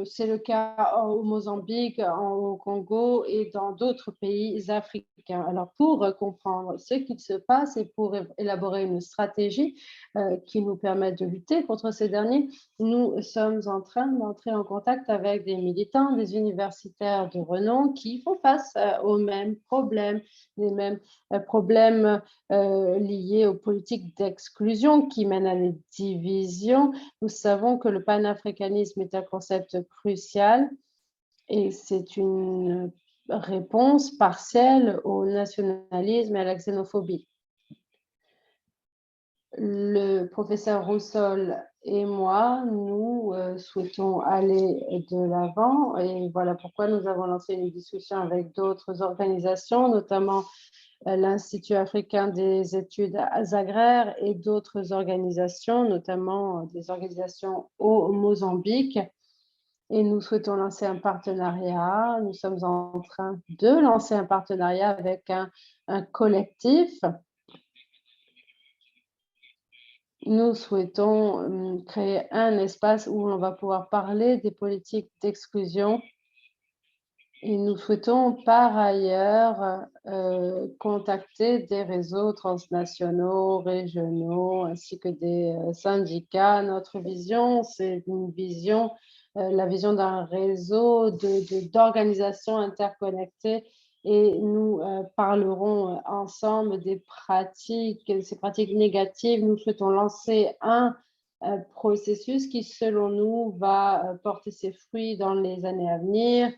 c'est le cas au Mozambique, au Congo et dans d'autres pays africains. Alors, pour comprendre ce qui se passe et pour élaborer une stratégie qui nous permette de lutter contre ces derniers, nous sommes en train d'entrer en contact avec des militants, des universitaires de renom qui font face aux mêmes problèmes, les mêmes problèmes liés aux politiques d'exclusion qui mènent à des divisions. Nous savons que le panafricanisme est un concept crucial et c'est une réponse partielle au nationalisme et à la xénophobie. Le professeur Roussol et moi, nous souhaitons aller de l'avant et voilà pourquoi nous avons lancé une discussion avec d'autres organisations, notamment l'Institut africain des études agraires et d'autres organisations, notamment des organisations au Mozambique. Et nous souhaitons lancer un partenariat. Nous sommes en train de lancer un partenariat avec un collectif. Nous souhaitons créer un espace où on va pouvoir parler des politiques d'exclusion Et nous souhaitons par ailleurs contacter des réseaux transnationaux, régionaux, ainsi que des syndicats. Notre vision, c'est une vision, la vision d'un réseau d'organisations interconnectées, et nous parlerons ensemble des pratiques, ces pratiques négatives. Nous souhaitons lancer un processus qui, selon nous, va porter ses fruits dans les années à venir.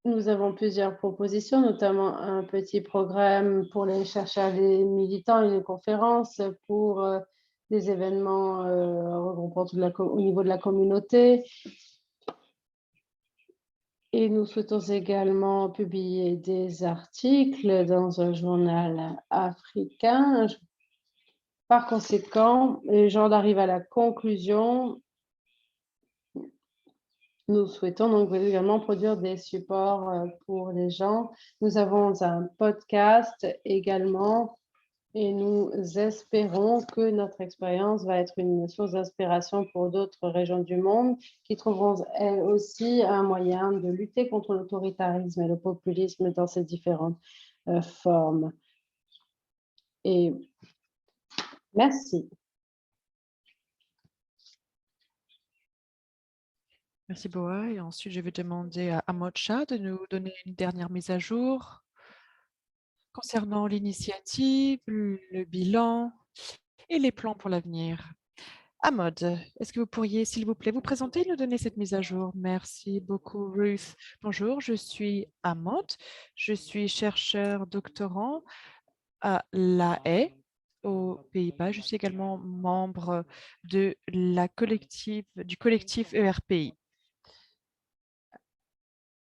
Nous avons plusieurs propositions, notamment un petit programme pour les chercheurs, les militants et les conférences pour des événements regroupant au niveau de la communauté. Et nous souhaitons également publier des articles dans un journal africain. Par conséquent, j'en arrive à la conclusion. Nous souhaitons donc également produire des supports pour les gens. Nous avons un podcast également et nous espérons que notre expérience va être une source d'inspiration pour d'autres régions du monde qui trouveront elles aussi un moyen de lutter contre l'autoritarisme et le populisme dans ses différentes formes. Et merci. Merci Boa. Et ensuite, je vais demander à Amocha de nous donner une dernière mise à jour concernant l'initiative, le bilan et les plans pour l'avenir. Amod, est-ce que vous pourriez, s'il vous plaît, vous présenter et nous donner cette mise à jour? Merci beaucoup, Ruth. Bonjour, je suis Amod. Je suis chercheur doctorant à La Haye, aux Pays-Bas. Je suis également membre du collectif ERPI.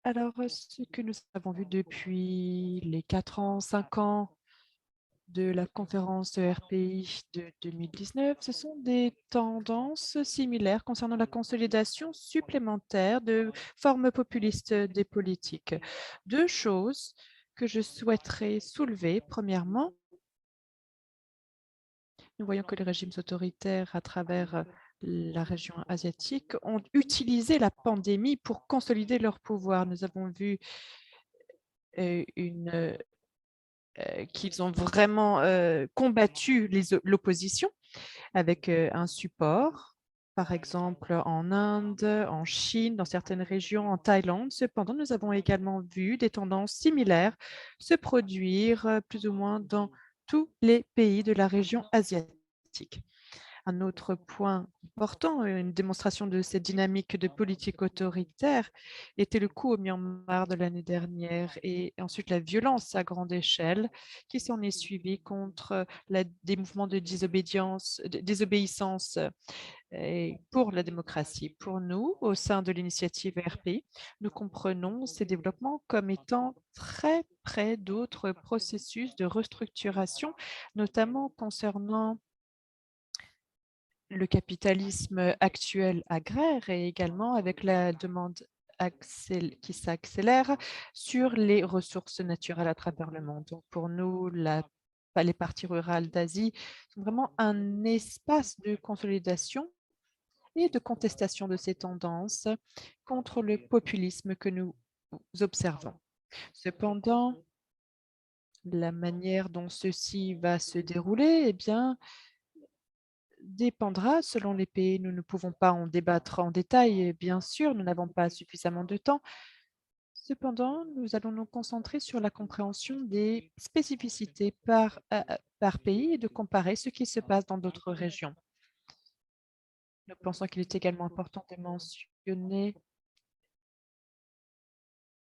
Alors, ce que nous avons vu depuis les 4 ans, 5 ans de la conférence ERPI de 2019, ce sont des tendances similaires concernant la consolidation supplémentaire de formes populistes des politiques. Deux choses que je souhaiterais soulever. Premièrement, nous voyons que les régimes autoritaires à travers la région asiatique ont utilisé la pandémie pour consolider leur pouvoir. Nous avons vu qu'ils ont vraiment combattu l'opposition avec un support, par exemple en Inde, en Chine, dans certaines régions, en Thaïlande. Cependant, nous avons également vu des tendances similaires se produire plus ou moins dans tous les pays de la région asiatique. Un autre point important, une démonstration de cette dynamique de politique autoritaire, était le coup au Myanmar de l'année dernière et ensuite la violence à grande échelle qui s'en est suivie contre des mouvements de désobéissance pour la démocratie. Pour nous, au sein de l'initiative RPI, nous comprenons ces développements comme étant très près d'autres processus de restructuration, notamment concernant le capitalisme actuel agraire et également avec la demande qui s'accélère sur les ressources naturelles à travers le monde. Donc pour nous, les parties rurales d'Asie sont vraiment un espace de consolidation et de contestation de ces tendances contre le populisme que nous observons. Cependant, la manière dont ceci va se dérouler, eh bien, dépendra selon les pays. Nous ne pouvons pas en débattre en détail, bien sûr, nous n'avons pas suffisamment de temps. Cependant, nous allons nous concentrer sur la compréhension des spécificités par pays et de comparer ce qui se passe dans d'autres régions. Nous pensons qu'il est également important de mentionner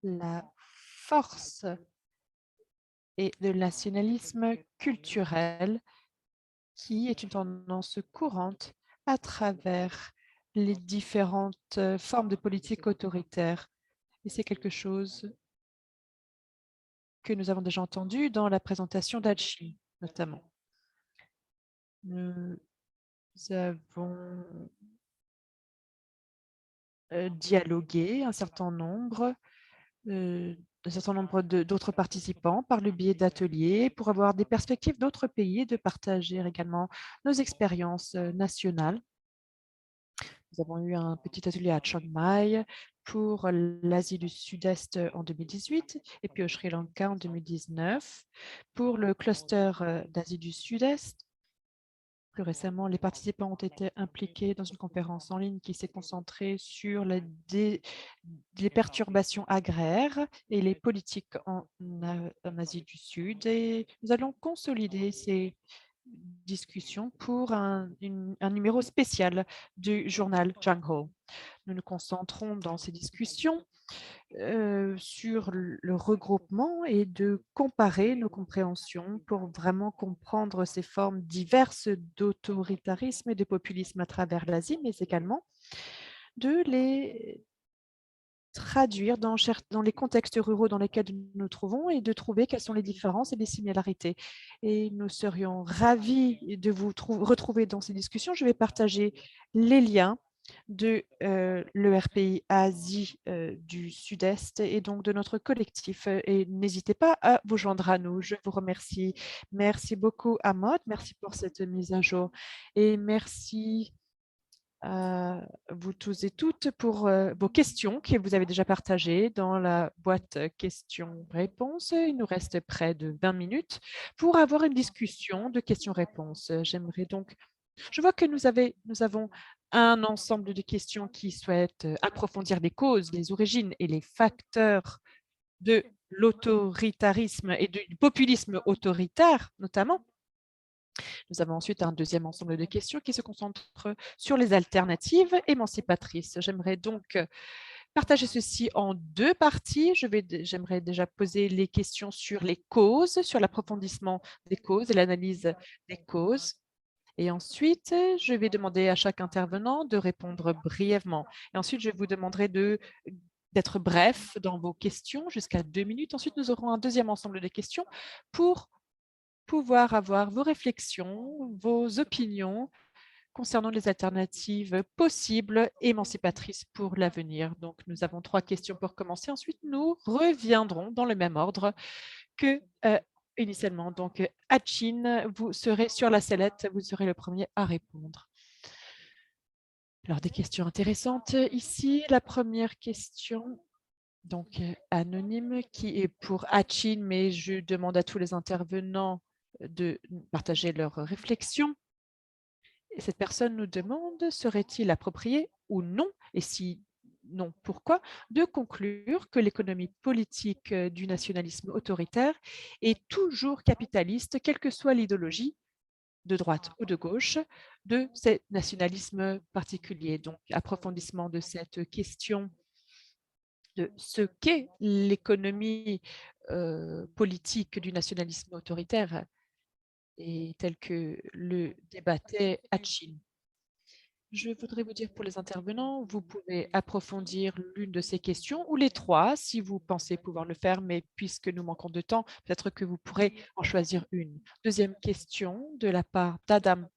la force et de nationalisme culturel qui est une tendance courante à travers les différentes formes de politique autoritaire. Et c'est quelque chose que nous avons déjà entendu dans la présentation d'Alchi, notamment. Nous avons dialogué un certain nombre d'autres participants par le biais d'ateliers pour avoir des perspectives d'autres pays et de partager également nos expériences nationales. Nous avons eu un petit atelier à Chiang Mai pour l'Asie du Sud-Est en 2018 et puis au Sri Lanka en 2019. Pour le cluster d'Asie du Sud-Est, plus récemment, les participants ont été impliqués dans une conférence en ligne qui s'est concentrée sur les perturbations agraires et les politiques en Asie du Sud. Et nous allons consolider ces discussions pour un numéro spécial du journal Jungle. Nous nous concentrons dans ces discussions sur le regroupement et de comparer nos compréhensions pour vraiment comprendre ces formes diverses d'autoritarisme et de populisme à travers l'Asie, mais également de les traduire dans les contextes ruraux dans lesquels nous nous trouvons et de trouver quelles sont les différences et les similarités. Et nous serions ravis de vous retrouver dans ces discussions. Je vais partager les liens de l'ERPI Asie du Sud-Est et donc de notre collectif. Et n'hésitez pas à vous joindre à nous. Je vous remercie. Merci beaucoup, Ahmad. Merci pour cette mise à jour. Et merci à vous tous et toutes pour vos questions que vous avez déjà partagées dans la boîte questions-réponses. Il nous reste près de 20 minutes pour avoir une discussion de questions-réponses. J'aimerais donc... Je vois que nous avons un ensemble de questions qui souhaitent approfondir les causes, les origines et les facteurs de l'autoritarisme et du populisme autoritaire, notamment. Nous avons ensuite un deuxième ensemble de questions qui se concentrent sur les alternatives émancipatrices. J'aimerais donc partager ceci en deux parties. J'aimerais déjà poser les questions sur les causes, sur l'approfondissement des causes et l'analyse des causes. Et ensuite, je vais demander à chaque intervenant de répondre brièvement. Et ensuite, je vous demanderai d'être bref dans vos questions jusqu'à 2 minutes. Ensuite, nous aurons un deuxième ensemble de questions pour pouvoir avoir vos réflexions, vos opinions concernant les alternatives possibles émancipatrices pour l'avenir. Donc, nous avons 3 questions pour commencer. Ensuite, nous reviendrons dans le même ordre que initialement. Donc, Hachin, vous serez sur la sellette, vous serez le premier à répondre. Alors, des questions intéressantes ici. La première question, donc anonyme, qui est pour Hachin, mais je demande à tous les intervenants de partager leurs réflexions. Et cette personne nous demande, serait-il approprié ou non, et si non, pourquoi, de conclure que l'économie politique du nationalisme autoritaire est toujours capitaliste, quelle que soit l'idéologie, de droite ou de gauche, de ces nationalismes particuliers. Donc, approfondissement de cette question de ce qu'est l'économie politique du nationalisme autoritaire et tel que le débattait Hachin. Je voudrais vous dire pour les intervenants, vous pouvez approfondir l'une de ces questions ou les 3 si vous pensez pouvoir le faire, mais puisque nous manquons de temps, peut-être que vous pourrez en choisir une. Deuxième question de la part d'Adam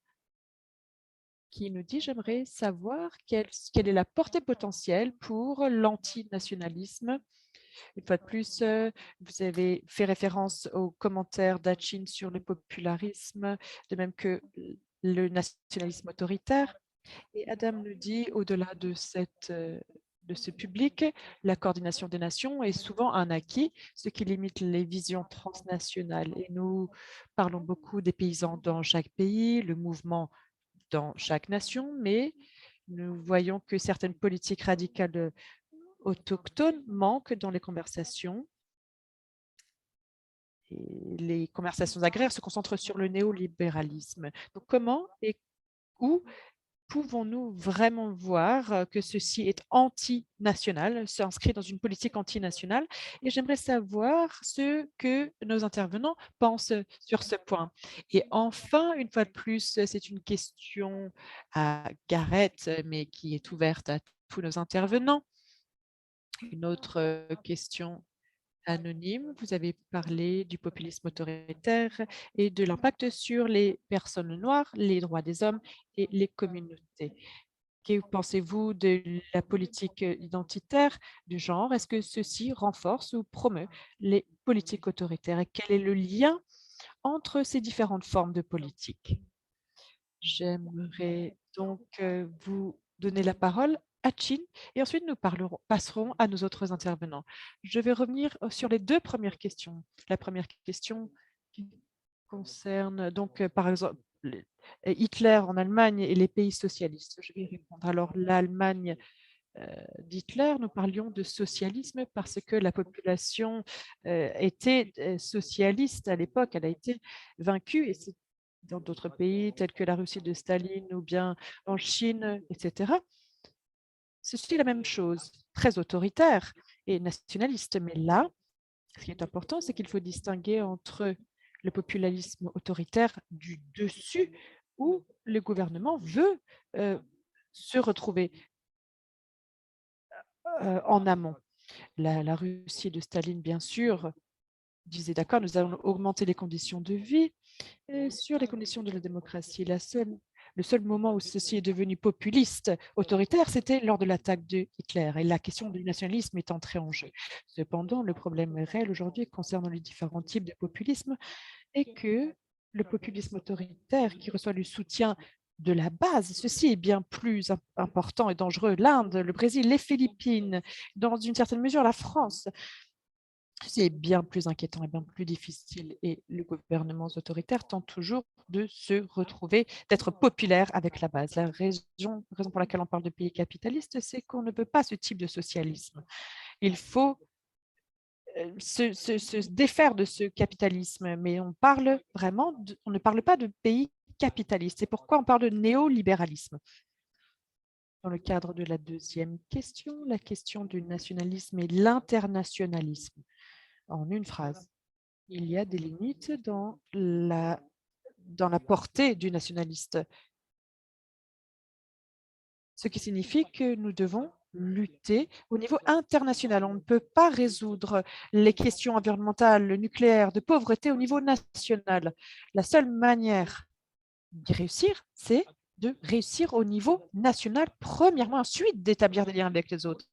qui nous dit: j'aimerais savoir quelle est la portée potentielle pour l'antinationalisme. Une fois de plus, vous avez fait référence aux commentaires d'Hachin sur le popularisme, de même que le nationalisme autoritaire. Et Adam nous dit, au-delà de ce public, la coordination des nations est souvent un acquis, ce qui limite les visions transnationales. Et nous parlons beaucoup des paysans dans chaque pays, le mouvement dans chaque nation, mais nous voyons que certaines politiques radicales autochtones manquent dans les conversations. Et les conversations agraires se concentrent sur le néolibéralisme. Donc, comment et où pouvons-nous vraiment voir que ceci est antinational, s'inscrit dans une politique antinationale? Et j'aimerais savoir ce que nos intervenants pensent sur ce point. Et enfin, une fois de plus, c'est une question à Gareth, mais qui est ouverte à tous nos intervenants. Une autre question anonyme. Vous avez parlé du populisme autoritaire et de l'impact sur les personnes noires, les droits des hommes et les communautés. Que pensez-vous de la politique identitaire du genre? Est-ce que ceci renforce ou promeut les politiques autoritaires? Et quel est le lien entre ces différentes formes de politique? J'aimerais donc vous donner la parole Hachin et ensuite nous passerons à nos autres intervenants. Je vais revenir sur les deux premières questions. La première question qui concerne donc par exemple Hitler en Allemagne et les pays socialistes. Je vais y répondre. Alors l'Allemagne d'Hitler, nous parlions de socialisme parce que la population était socialiste à l'époque, elle a été vaincue et c'est dans d'autres pays tels que la Russie de Staline ou bien en Chine, etc. C'est la même chose, très autoritaire et nationaliste. Mais là, ce qui est important, c'est qu'il faut distinguer entre le populisme autoritaire du dessus, où le gouvernement veut se retrouver en amont. La Russie de Staline, bien sûr, disait d'accord, nous allons augmenter les conditions de vie et sur les conditions de la démocratie. Le seul moment où ceci est devenu populiste, autoritaire, c'était lors de l'attaque de Hitler et la question du nationalisme est entrée en jeu. Cependant, le problème réel aujourd'hui concernant les différents types de populisme est que le populisme autoritaire qui reçoit le soutien de la base, ceci est bien plus important et dangereux. L'Inde, le Brésil, les Philippines, dans une certaine mesure la France, c'est bien plus inquiétant et bien plus difficile. Et le gouvernement autoritaire tente toujours de se retrouver, d'être populaire avec la base. La raison pour laquelle on parle de pays capitalistes, c'est qu'on ne veut pas ce type de socialisme. Il faut se défaire de ce capitalisme, mais on ne parle pas de pays capitalistes. C'est pourquoi on parle de néolibéralisme. Dans le cadre de la deuxième question, la question du nationalisme et l'internationalisme. En une phrase, il y a des limites dans la portée du nationaliste, ce qui signifie que nous devons lutter au niveau international. On ne peut pas résoudre les questions environnementales, nucléaires, de pauvreté au niveau national. La seule manière d'y réussir, c'est de réussir au niveau national, premièrement, ensuite d'établir des liens avec les autres.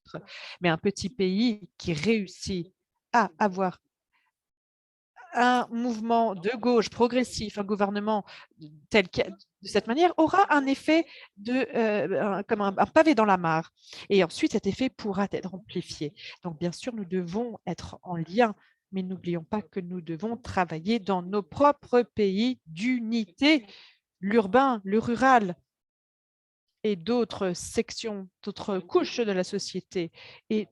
Mais un petit pays qui réussit à avoir un mouvement de gauche progressif, un gouvernement de cette manière, aura un effet comme un pavé dans la mare. Et ensuite, cet effet pourra être amplifié. Donc, bien sûr, nous devons être en lien, mais n'oublions pas que nous devons travailler dans nos propres pays d'unité, l'urbain, le rural et d'autres sections, d'autres couches de la société. Et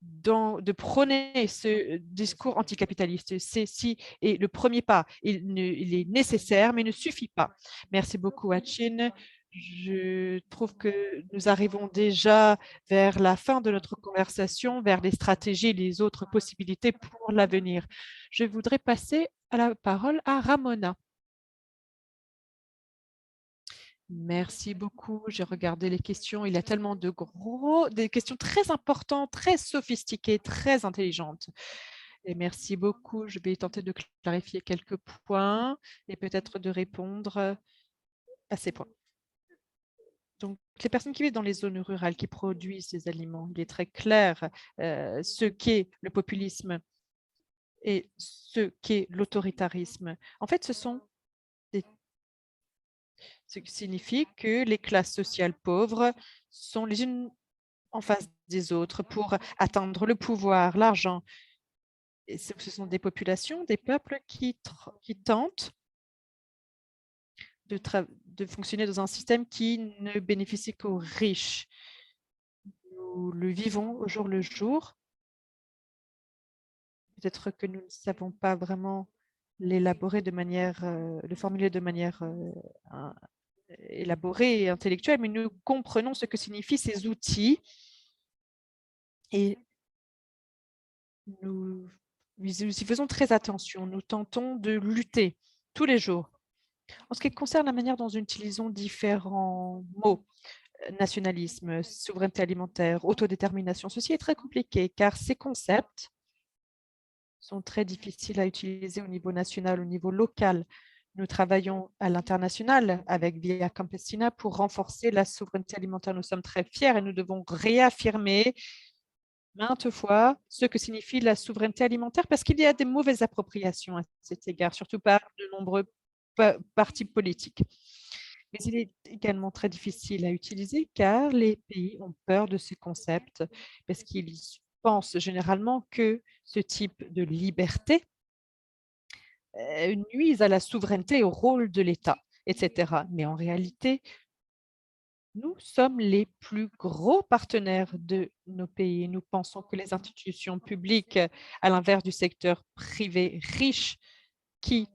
de prôner ce discours anticapitaliste. Ceci est le premier pas. Il est nécessaire, mais ne suffit pas. Merci beaucoup, Hachin. Je trouve que nous arrivons déjà vers la fin de notre conversation, vers les stratégies et les autres possibilités pour l'avenir. Je voudrais passer à la parole à Ramona. Merci beaucoup. J'ai regardé les questions. Il y a tellement des questions très importantes, très sophistiquées, très intelligentes. Et merci beaucoup. Je vais tenter de clarifier quelques points et peut-être de répondre à ces points. Donc, les personnes qui vivent dans les zones rurales, qui produisent ces aliments, il est très clair ce qu'est le populisme et ce qu'est l'autoritarisme. En fait, ce qui signifie que les classes sociales pauvres sont les unes en face des autres pour atteindre le pouvoir, l'argent. Et ce sont des populations, des peuples qui tentent de fonctionner dans un système qui ne bénéficie qu'aux riches. Nous le vivons au jour le jour. Peut-être que nous ne savons pas vraiment l'élaborer de manière, le formuler de manière élaborée et intellectuelle, mais nous comprenons ce que signifient ces outils et nous y faisons très attention. Nous tentons de lutter tous les jours. En ce qui concerne la manière dont nous utilisons différents mots, nationalisme, souveraineté alimentaire, autodétermination, ceci est très compliqué car ces concepts sont très difficiles à utiliser au niveau national, au niveau local. Nous travaillons à l'international avec Via Campesina pour renforcer la souveraineté alimentaire. Nous sommes très fiers et nous devons réaffirmer maintes fois ce que signifie la souveraineté alimentaire parce qu'il y a des mauvaises appropriations à cet égard, surtout par de nombreux partis politiques. Mais il est également très difficile à utiliser car les pays ont peur de ce concept parce qu'ils pensent généralement que ce type de liberté nuise à la souveraineté et au rôle de l'État, etc. Mais en réalité, nous sommes les plus gros partenaires de nos pays. Nous pensons que les institutions publiques, à l'inverse du secteur privé riche qui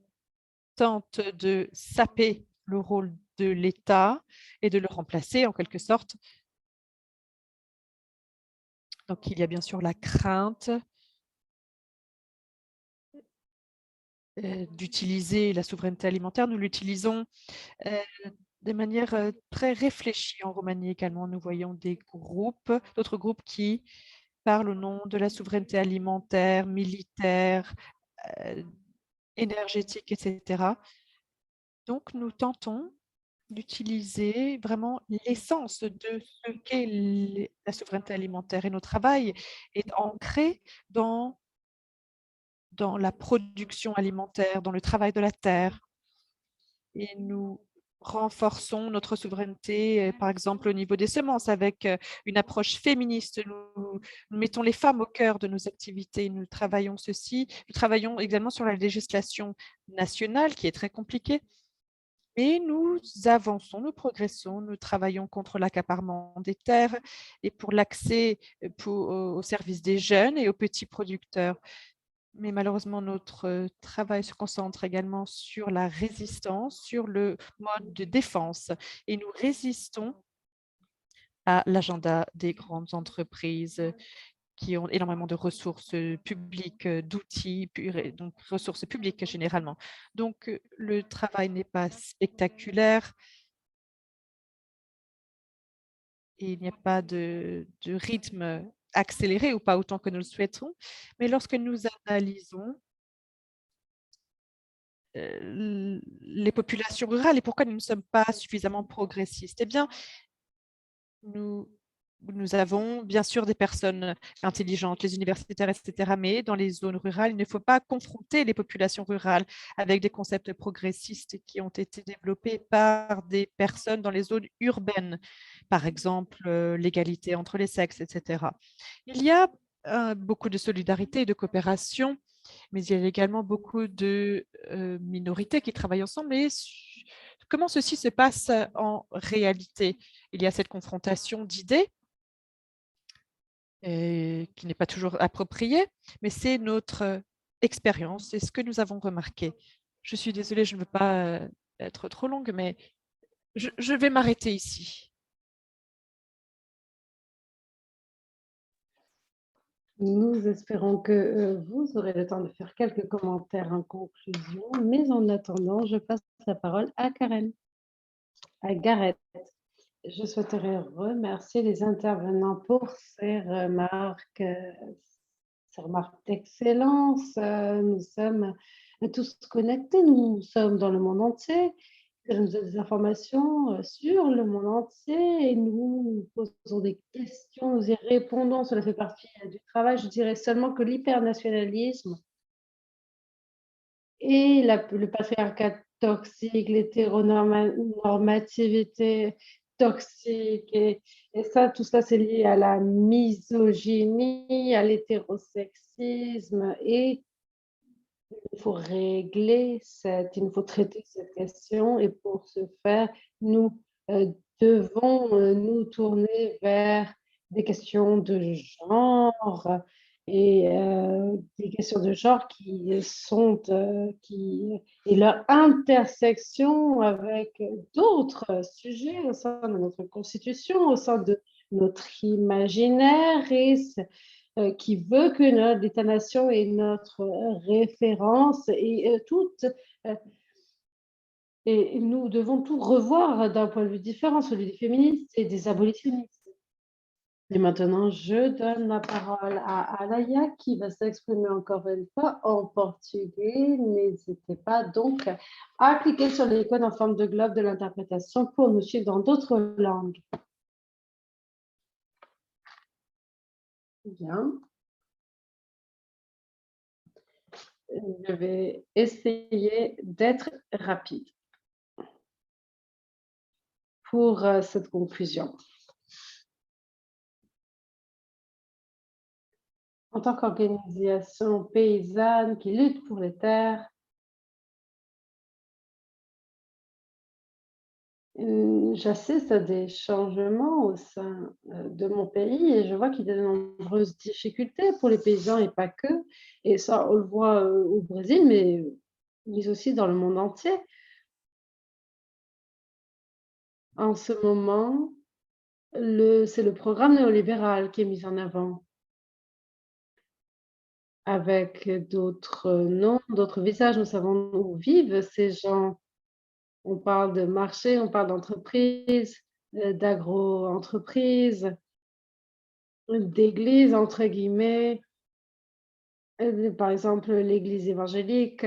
tente de saper le rôle de l'État et de le remplacer en quelque sorte. Donc, il y a bien sûr la crainte d'utiliser la souveraineté alimentaire. Nous l'utilisons euh, de manière très réfléchie en Roumanie également. Nous voyons d'autres groupes qui parlent au nom de la souveraineté alimentaire, militaire, euh, énergétique, etc. Donc, nous tentons d'utiliser vraiment l'essence de ce qu'est la souveraineté alimentaire. Et notre travail est ancré dans la production alimentaire, dans le travail de la terre. Et nous renforçons notre souveraineté, par exemple, au niveau des semences, avec une approche féministe. Nous mettons les femmes au cœur de nos activités. Nous travaillons également sur la législation nationale, qui est très compliquée. Et nous avançons, nous progressons, nous travaillons contre l'accaparement des terres et pour l'accès aux services des jeunes et aux petits producteurs. Mais malheureusement, notre travail se concentre également sur la résistance, sur le mode de défense. Et nous résistons à l'agenda des grandes entreprises qui ont énormément de ressources publiques, d'outils, donc ressources publiques généralement. Donc, le travail n'est pas spectaculaire et il n'y a pas de rythme accéléré ou pas autant que nous le souhaitons. Mais lorsque nous analysons les populations rurales et pourquoi nous ne sommes pas suffisamment progressistes, eh bien, nous avons bien sûr des personnes intelligentes, les universitaires, etc. Mais dans les zones rurales, il ne faut pas confronter les populations rurales avec des concepts progressistes qui ont été développés par des personnes dans les zones urbaines, par exemple l'égalité entre les sexes, etc. Il y a beaucoup de solidarité et de coopération, mais il y a également beaucoup de minorités qui travaillent ensemble. Et comment ceci se passe en réalité? Il y a cette confrontation d'idées qui n'est pas toujours appropriée, mais c'est notre expérience, c'est ce que nous avons remarqué. Je suis désolée, je ne veux pas être trop longue, mais je vais m'arrêter ici. Nous espérons que vous aurez le temps de faire quelques commentaires en conclusion, mais en attendant, je passe la parole à Karen, à Gareth. Je souhaiterais remercier les intervenants pour ces remarques d'excellence. Nous sommes tous connectés, nous sommes dans le monde entier. Nous avons des informations sur le monde entier et nous posons des questions, nous y répondons. Cela fait partie du travail. Je dirais seulement que l'hypernationalisme et le patriarcat toxique, l'hétéronormativité toxique, et ça, tout ça, c'est lié à la misogynie, à l'hétérosexisme, et il faut il nous faut traiter cette question, et pour ce faire, nous devons nous tourner vers des questions de genre, et des questions de genre et leur intersection avec d'autres sujets au sein de notre constitution, au sein de notre imaginaire, et qui veut que l'État-nation est notre référence, euh, et nous devons tout revoir d'un point de vue différent, celui des féministes et des abolitionnistes. Et maintenant, je donne la parole à Alaya qui va s'exprimer encore une fois en portugais. N'hésitez pas donc à cliquer sur l'icône en forme de globe de l'interprétation pour nous suivre dans d'autres langues. Bien. Je vais essayer d'être rapide. pour cette conclusion. En tant qu'organisation paysanne qui lutte pour les terres, j'assiste à des changements au sein de mon pays et je vois qu'il y a de nombreuses difficultés pour les paysans et pas que. Et ça, on le voit au Brésil, mais aussi dans le monde entier. En ce moment, c'est le programme néolibéral qui est mis en avant, avec d'autres noms, d'autres visages. Nous savons où vivent ces gens. On parle de marché, on parle d'entreprise, d'agro-entreprise, d'église, entre guillemets, par exemple l'église évangélique.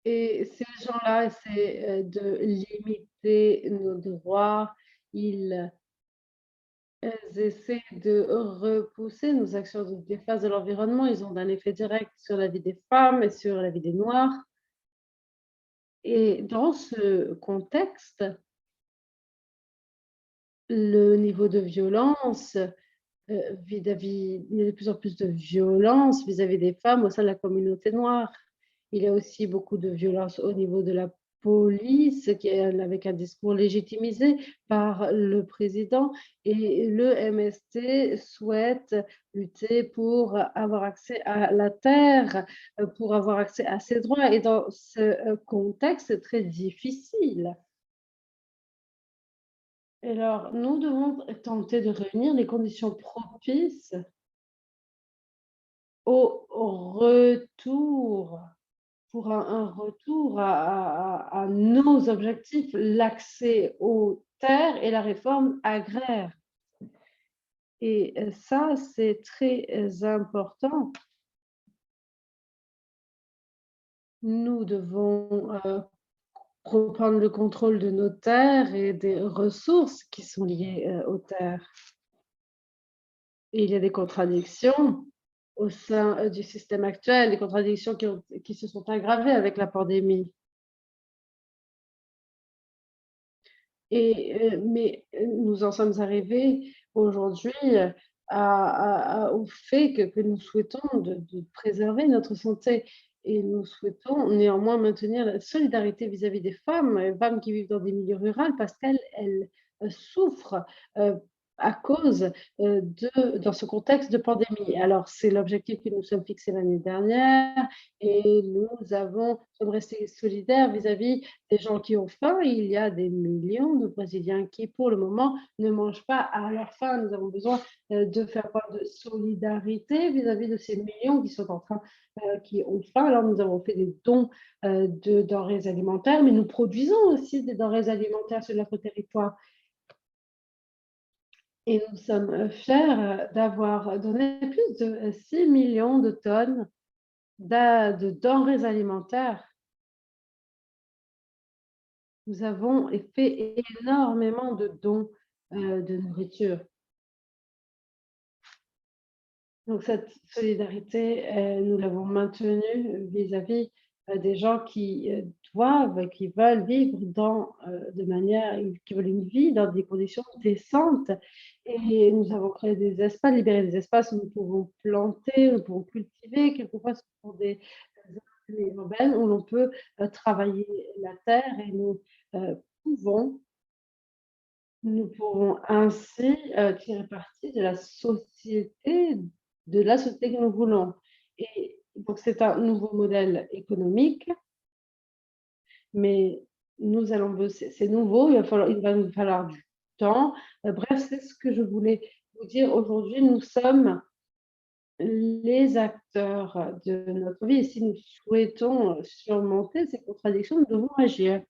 Et ces gens-là essaient de limiter nos droits. Ils essaient de repousser nos actions de défense de l'environnement. Ils ont un effet direct sur la vie des femmes et sur la vie des Noirs. Et dans ce contexte, le niveau de violence vis-à-vis, il y a de plus en plus de violence vis-à-vis des femmes au sein de la communauté noire. Il y a aussi beaucoup de violence au niveau de la police, avec un discours légitimisé par le président. Et le MST souhaite lutter pour avoir accès à la terre, pour avoir accès à ses droits. Et dans ce contexte très difficile, alors nous devons tenter de réunir les conditions propices au retour, pour un retour à nos objectifs, l'accès aux terres et la réforme agraire. Et ça, c'est très important. Nous devons reprendre le contrôle de nos terres et des ressources qui sont liées aux terres. Et il y a des contradictions au sein du système actuel, des contradictions qui se sont aggravées avec la pandémie. Mais nous en sommes arrivés aujourd'hui au fait que nous souhaitons de préserver notre santé et nous souhaitons néanmoins maintenir la solidarité vis-à-vis des femmes qui vivent dans des milieux ruraux parce qu'elles souffrent à cause dans ce contexte de pandémie. Alors, c'est l'objectif que nous sommes fixés l'année dernière et nous sommes restés solidaires vis-à-vis des gens qui ont faim. Il y a des millions de Brésiliens qui, pour le moment, ne mangent pas à leur faim. Nous avons besoin de faire preuve de solidarité vis-à-vis de ces millions qui sont qui ont faim. Alors, nous avons fait des dons de denrées alimentaires, mais nous produisons aussi des denrées alimentaires sur notre territoire. Et nous sommes fiers d'avoir donné plus de 6 millions de tonnes de denrées alimentaires. Nous avons fait énormément de dons de nourriture. Donc cette solidarité, nous l'avons maintenue vis-à-vis des gens qui qui veulent vivre qui veulent une vie dans des conditions décentes. Et nous avons créé des espaces, libéré des espaces où nous pouvons planter, nous pouvons cultiver. Quelquefois, ce sont des zones urbaines où l'on peut travailler la terre et pouvons nous pouvons ainsi tirer parti de la société que nous voulons. Et donc, c'est un nouveau modèle économique, mais c'est nouveau, il va nous falloir du temps. Bref, c'est ce que je voulais vous dire aujourd'hui. Nous sommes les acteurs de notre vie et si nous souhaitons surmonter ces contradictions, nous devons agir.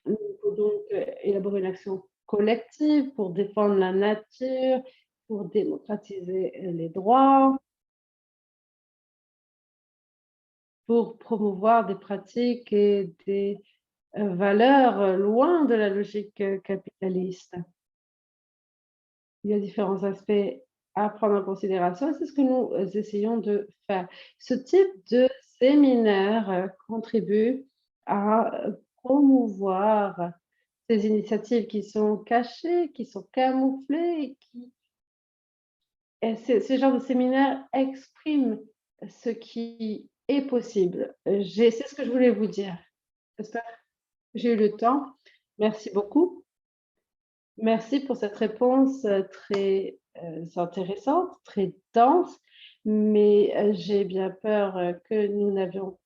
Il faut donc élaborer une action collective pour défendre la nature, pour démocratiser les droits, pour promouvoir des pratiques et des valeurs loin de la logique capitaliste. Il y a différents aspects à prendre en considération et c'est ce que nous essayons de faire. Ce type de séminaire contribue à promouvoir ces initiatives qui sont cachées, qui sont camouflées, et ce genre de séminaire exprime ce qui est possible. C'est ce que je voulais vous dire. J'espère que j'ai eu le temps. Merci beaucoup. Merci pour cette réponse très intéressante, très dense, mais j'ai bien peur que nous n'avions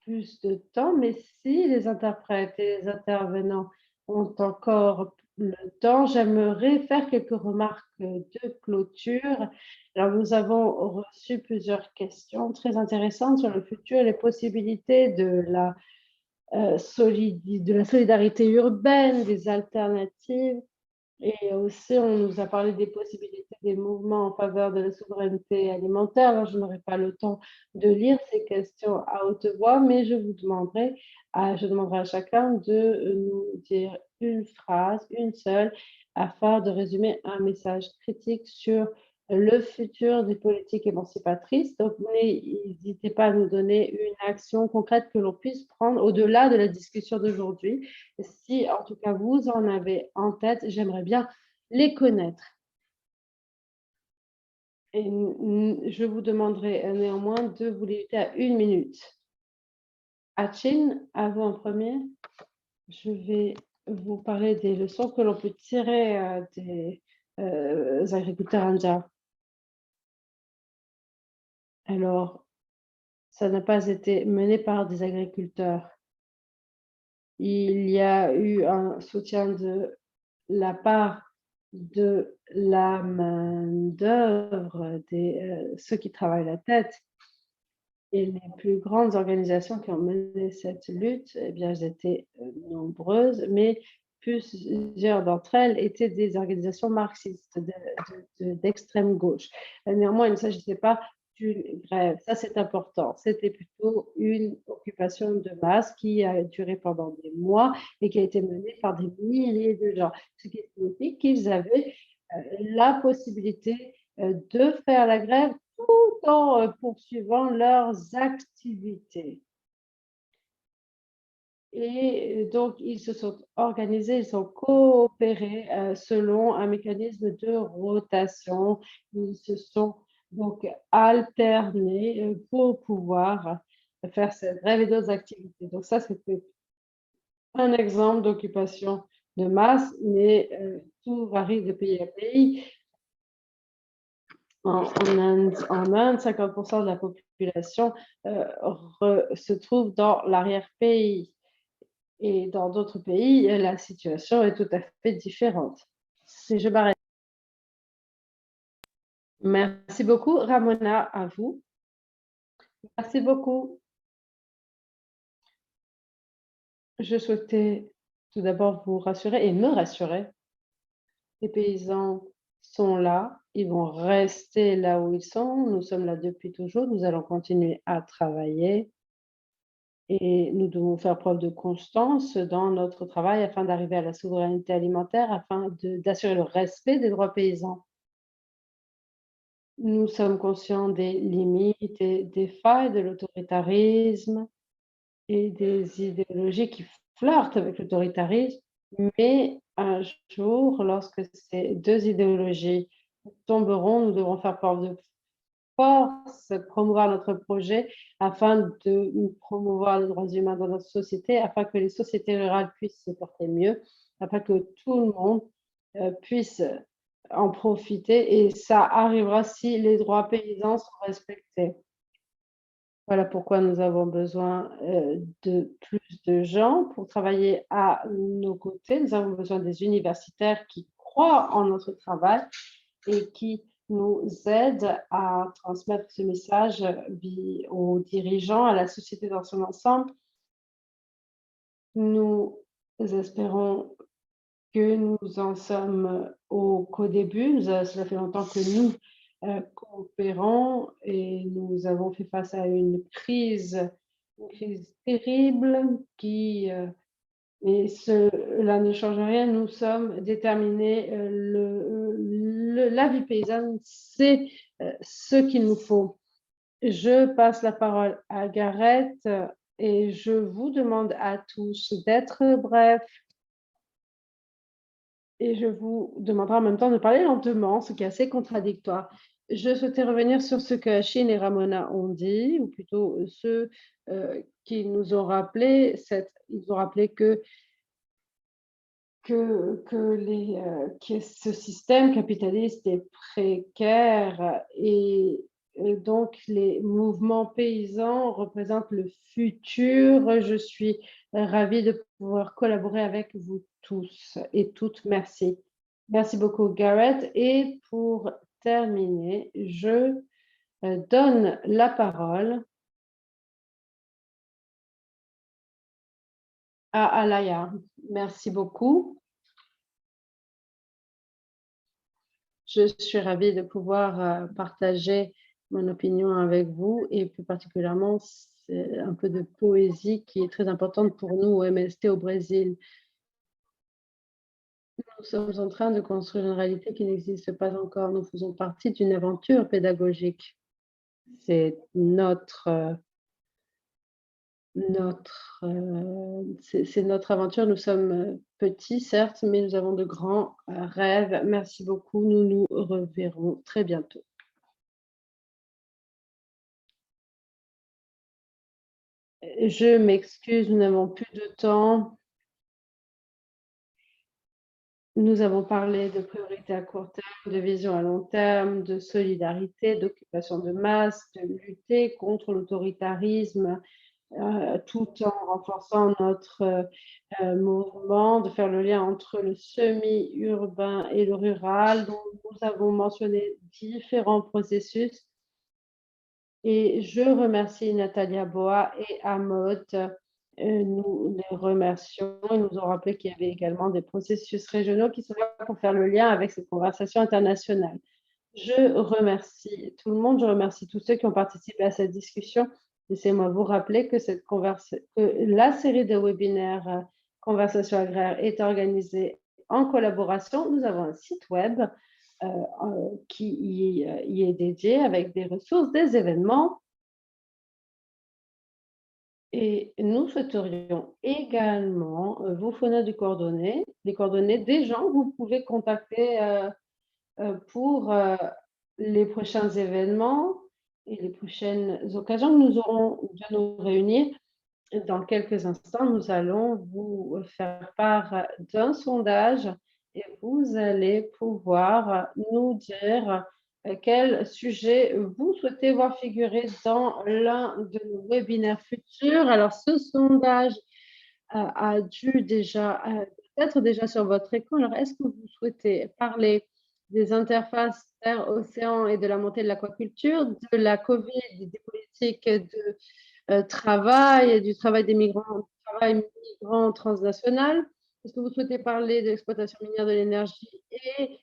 plus de temps. Mais si les interprètes et les intervenants ont encore le temps, j'aimerais faire quelques remarques de clôture. Alors, nous avons reçu plusieurs questions très intéressantes sur le futur et les possibilités de la solidarité urbaine, des alternatives. Et aussi, on nous a parlé des possibilités des mouvements en faveur de la souveraineté alimentaire. Alors, je n'aurai pas le temps de lire ces questions à haute voix, mais je demanderai à chacun de nous dire une phrase, une seule, afin de résumer un message critique sur le futur des politiques émancipatrices. Donc, n'hésitez pas à nous donner une action concrète que l'on puisse prendre au-delà de la discussion d'aujourd'hui. Si, en tout cas, vous en avez en tête, j'aimerais bien les connaître. Et je vous demanderai néanmoins de vous limiter à 1 minute. Achin, à vous en premier. Je vais vous parler des leçons que l'on peut tirer des agriculteurs indiens. Alors, ça n'a pas été mené par des agriculteurs. Il y a eu un soutien de la part de la main-d'œuvre, ceux qui travaillent la tête. Et les plus grandes organisations qui ont mené cette lutte, eh bien, elles étaient nombreuses, mais plusieurs d'entre elles étaient des organisations marxistes d'extrême gauche. Néanmoins, il ne s'agissait pas d'une grève, ça c'est important. C'était plutôt une occupation de masse qui a duré pendant des mois et qui a été menée par des milliers de gens, ce qui signifie qu'ils avaient la possibilité de faire la grève tout en poursuivant leurs activités. Et donc, ils se sont organisés, ils ont coopéré selon un mécanisme de rotation. Ils se sont donc alternés pour pouvoir faire cette grève et d'autres activités. Donc ça, c'était un exemple d'occupation de masse, mais tout varie de pays à pays. En Inde, 50% de la population se trouve dans l'arrière-pays. Et dans d'autres pays, la situation est tout à fait différente. Si je m'arrête. Merci beaucoup. Ramona, à vous. Merci beaucoup. Je souhaitais tout d'abord vous rassurer et me rassurer. Les paysans sont là, ils vont rester là où ils sont. Nous sommes là depuis toujours, nous allons continuer à travailler. Et nous devons faire preuve de constance dans notre travail afin d'arriver à la souveraineté alimentaire, afin d'assurer le respect des droits paysans. Nous sommes conscients des limites et des failles de l'autoritarisme et des idéologies qui flirtent avec l'autoritarisme, mais un jour, lorsque ces deux idéologies tomberont, nous devrons faire preuve de force, promouvoir notre projet afin de promouvoir les droits humains dans notre société, afin que les sociétés rurales puissent se porter mieux, afin que tout le monde puisse en profiter, et ça arrivera si les droits paysans sont respectés. Voilà pourquoi nous avons besoin de plus de gens pour travailler à nos côtés. Nous avons besoin des universitaires qui croient en notre travail et qui nous aident à transmettre ce message aux dirigeants, à la société dans son ensemble. Nous espérons que nous en sommes qu'au début. Cela fait longtemps que nous coopérons et nous avons fait face à une crise terrible mais cela ne change rien. Nous sommes déterminés. La vie paysanne, c'est ce qu'il nous faut. Je passe la parole à Gareth et je vous demande à tous d'être brefs. Et je vous demanderai en même temps de parler lentement, ce qui est assez contradictoire. Je souhaitais revenir sur ce que Achille et Ramona ont dit, ou plutôt ceux qui nous ont rappelé, ils ont rappelé que ce système capitaliste est précaire et donc les mouvements paysans représentent le futur. Je suis ravie de pouvoir collaborer avec vous tous et toutes. Merci. Merci beaucoup, Gareth. Et pour terminer, je donne la parole à Alaya. Merci beaucoup. Je suis ravie de pouvoir partager mon opinion avec vous et plus particulièrement, c'est un peu de poésie qui est très importante pour nous au MST au Brésil. Nous sommes en train de construire une réalité qui n'existe pas encore. Nous faisons partie d'une aventure pédagogique. C'est c'est notre aventure. Nous sommes petits, certes, mais nous avons de grands rêves. Merci beaucoup. Nous nous reverrons très bientôt. Je m'excuse, nous n'avons plus de temps. Nous avons parlé de priorités à court terme, de vision à long terme, de solidarité, d'occupation de masse, de lutter contre l'autoritarisme, tout en renforçant notre mouvement, de faire le lien entre le semi-urbain et le rural, dont nous avons mentionné différents processus. Et je remercie Natalia Boa et Amot. Nous les remercions. Ils nous ont rappelé qu'il y avait également des processus régionaux qui sont là pour faire le lien avec cette conversation internationale. Je remercie tout le monde, je remercie tous ceux qui ont participé à cette discussion. Laissez-moi vous rappeler que la série de webinaires Conversation agraire est organisée en collaboration. Nous avons un site web qui y est dédié avec des ressources, des événements. Et nous souhaiterions également vous fournir des coordonnées des gens que vous pouvez contacter pour les prochains événements et les prochaines occasions que nous aurons de nous réunir. Dans quelques instants, nous allons vous faire part d'un sondage et vous allez pouvoir nous dire quel sujet vous souhaitez voir figurer dans l'un de nos webinaires futurs. Alors, ce sondage a dû déjà être déjà sur votre écran. Alors, est-ce que vous souhaitez parler des interfaces terre-océan et de la montée de l'aquaculture, de la COVID, des politiques de travail, du travail des migrants, travail migrant transnational? Est-ce que vous souhaitez parler de l'exploitation minière de l'énergie et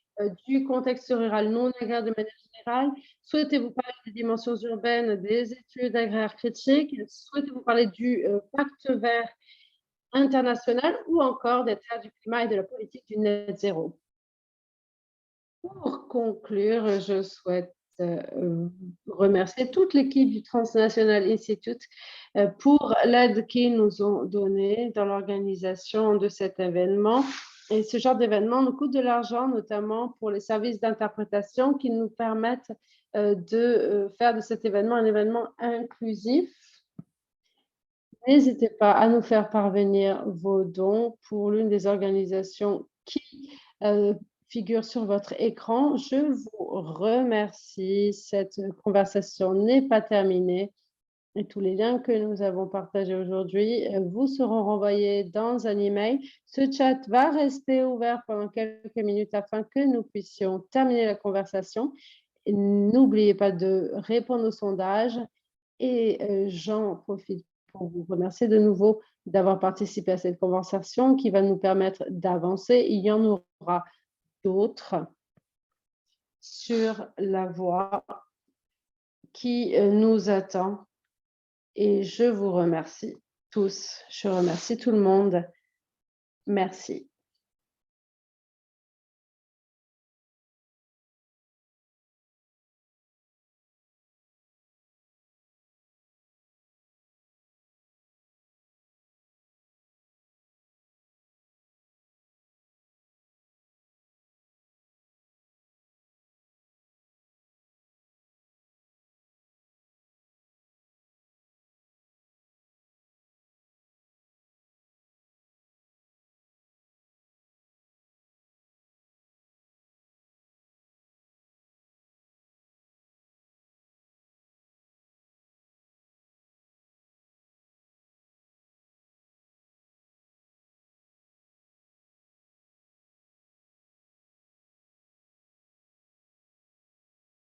du contexte rural non agraire de manière générale? Souhaitez-vous parler des dimensions urbaines, des études agraires critiques? Souhaitez-vous parler du pacte vert international ou encore des terres du climat et de la politique du net zéro? Pour conclure, je souhaite remercier toute l'équipe du Transnational Institute pour l'aide qu'ils nous ont donnée dans l'organisation de cet événement. Et ce genre d'événement nous coûte de l'argent, notamment pour les services d'interprétation qui nous permettent de faire de cet événement un événement inclusif. N'hésitez pas à nous faire parvenir vos dons pour l'une des organisations qui figure sur votre écran. Je vous remercie. Cette conversation n'est pas terminée. Et tous les liens que nous avons partagés aujourd'hui vous seront renvoyés dans un email. Ce chat va rester ouvert pendant quelques minutes afin que nous puissions terminer la conversation. N'oubliez pas de répondre au sondage et j'en profite pour vous remercier de nouveau d'avoir participé à cette conversation qui va nous permettre d'avancer. Il y en aura d'autres sur la voie qui nous attend. Et je vous remercie tous. Je remercie tout le monde. Merci.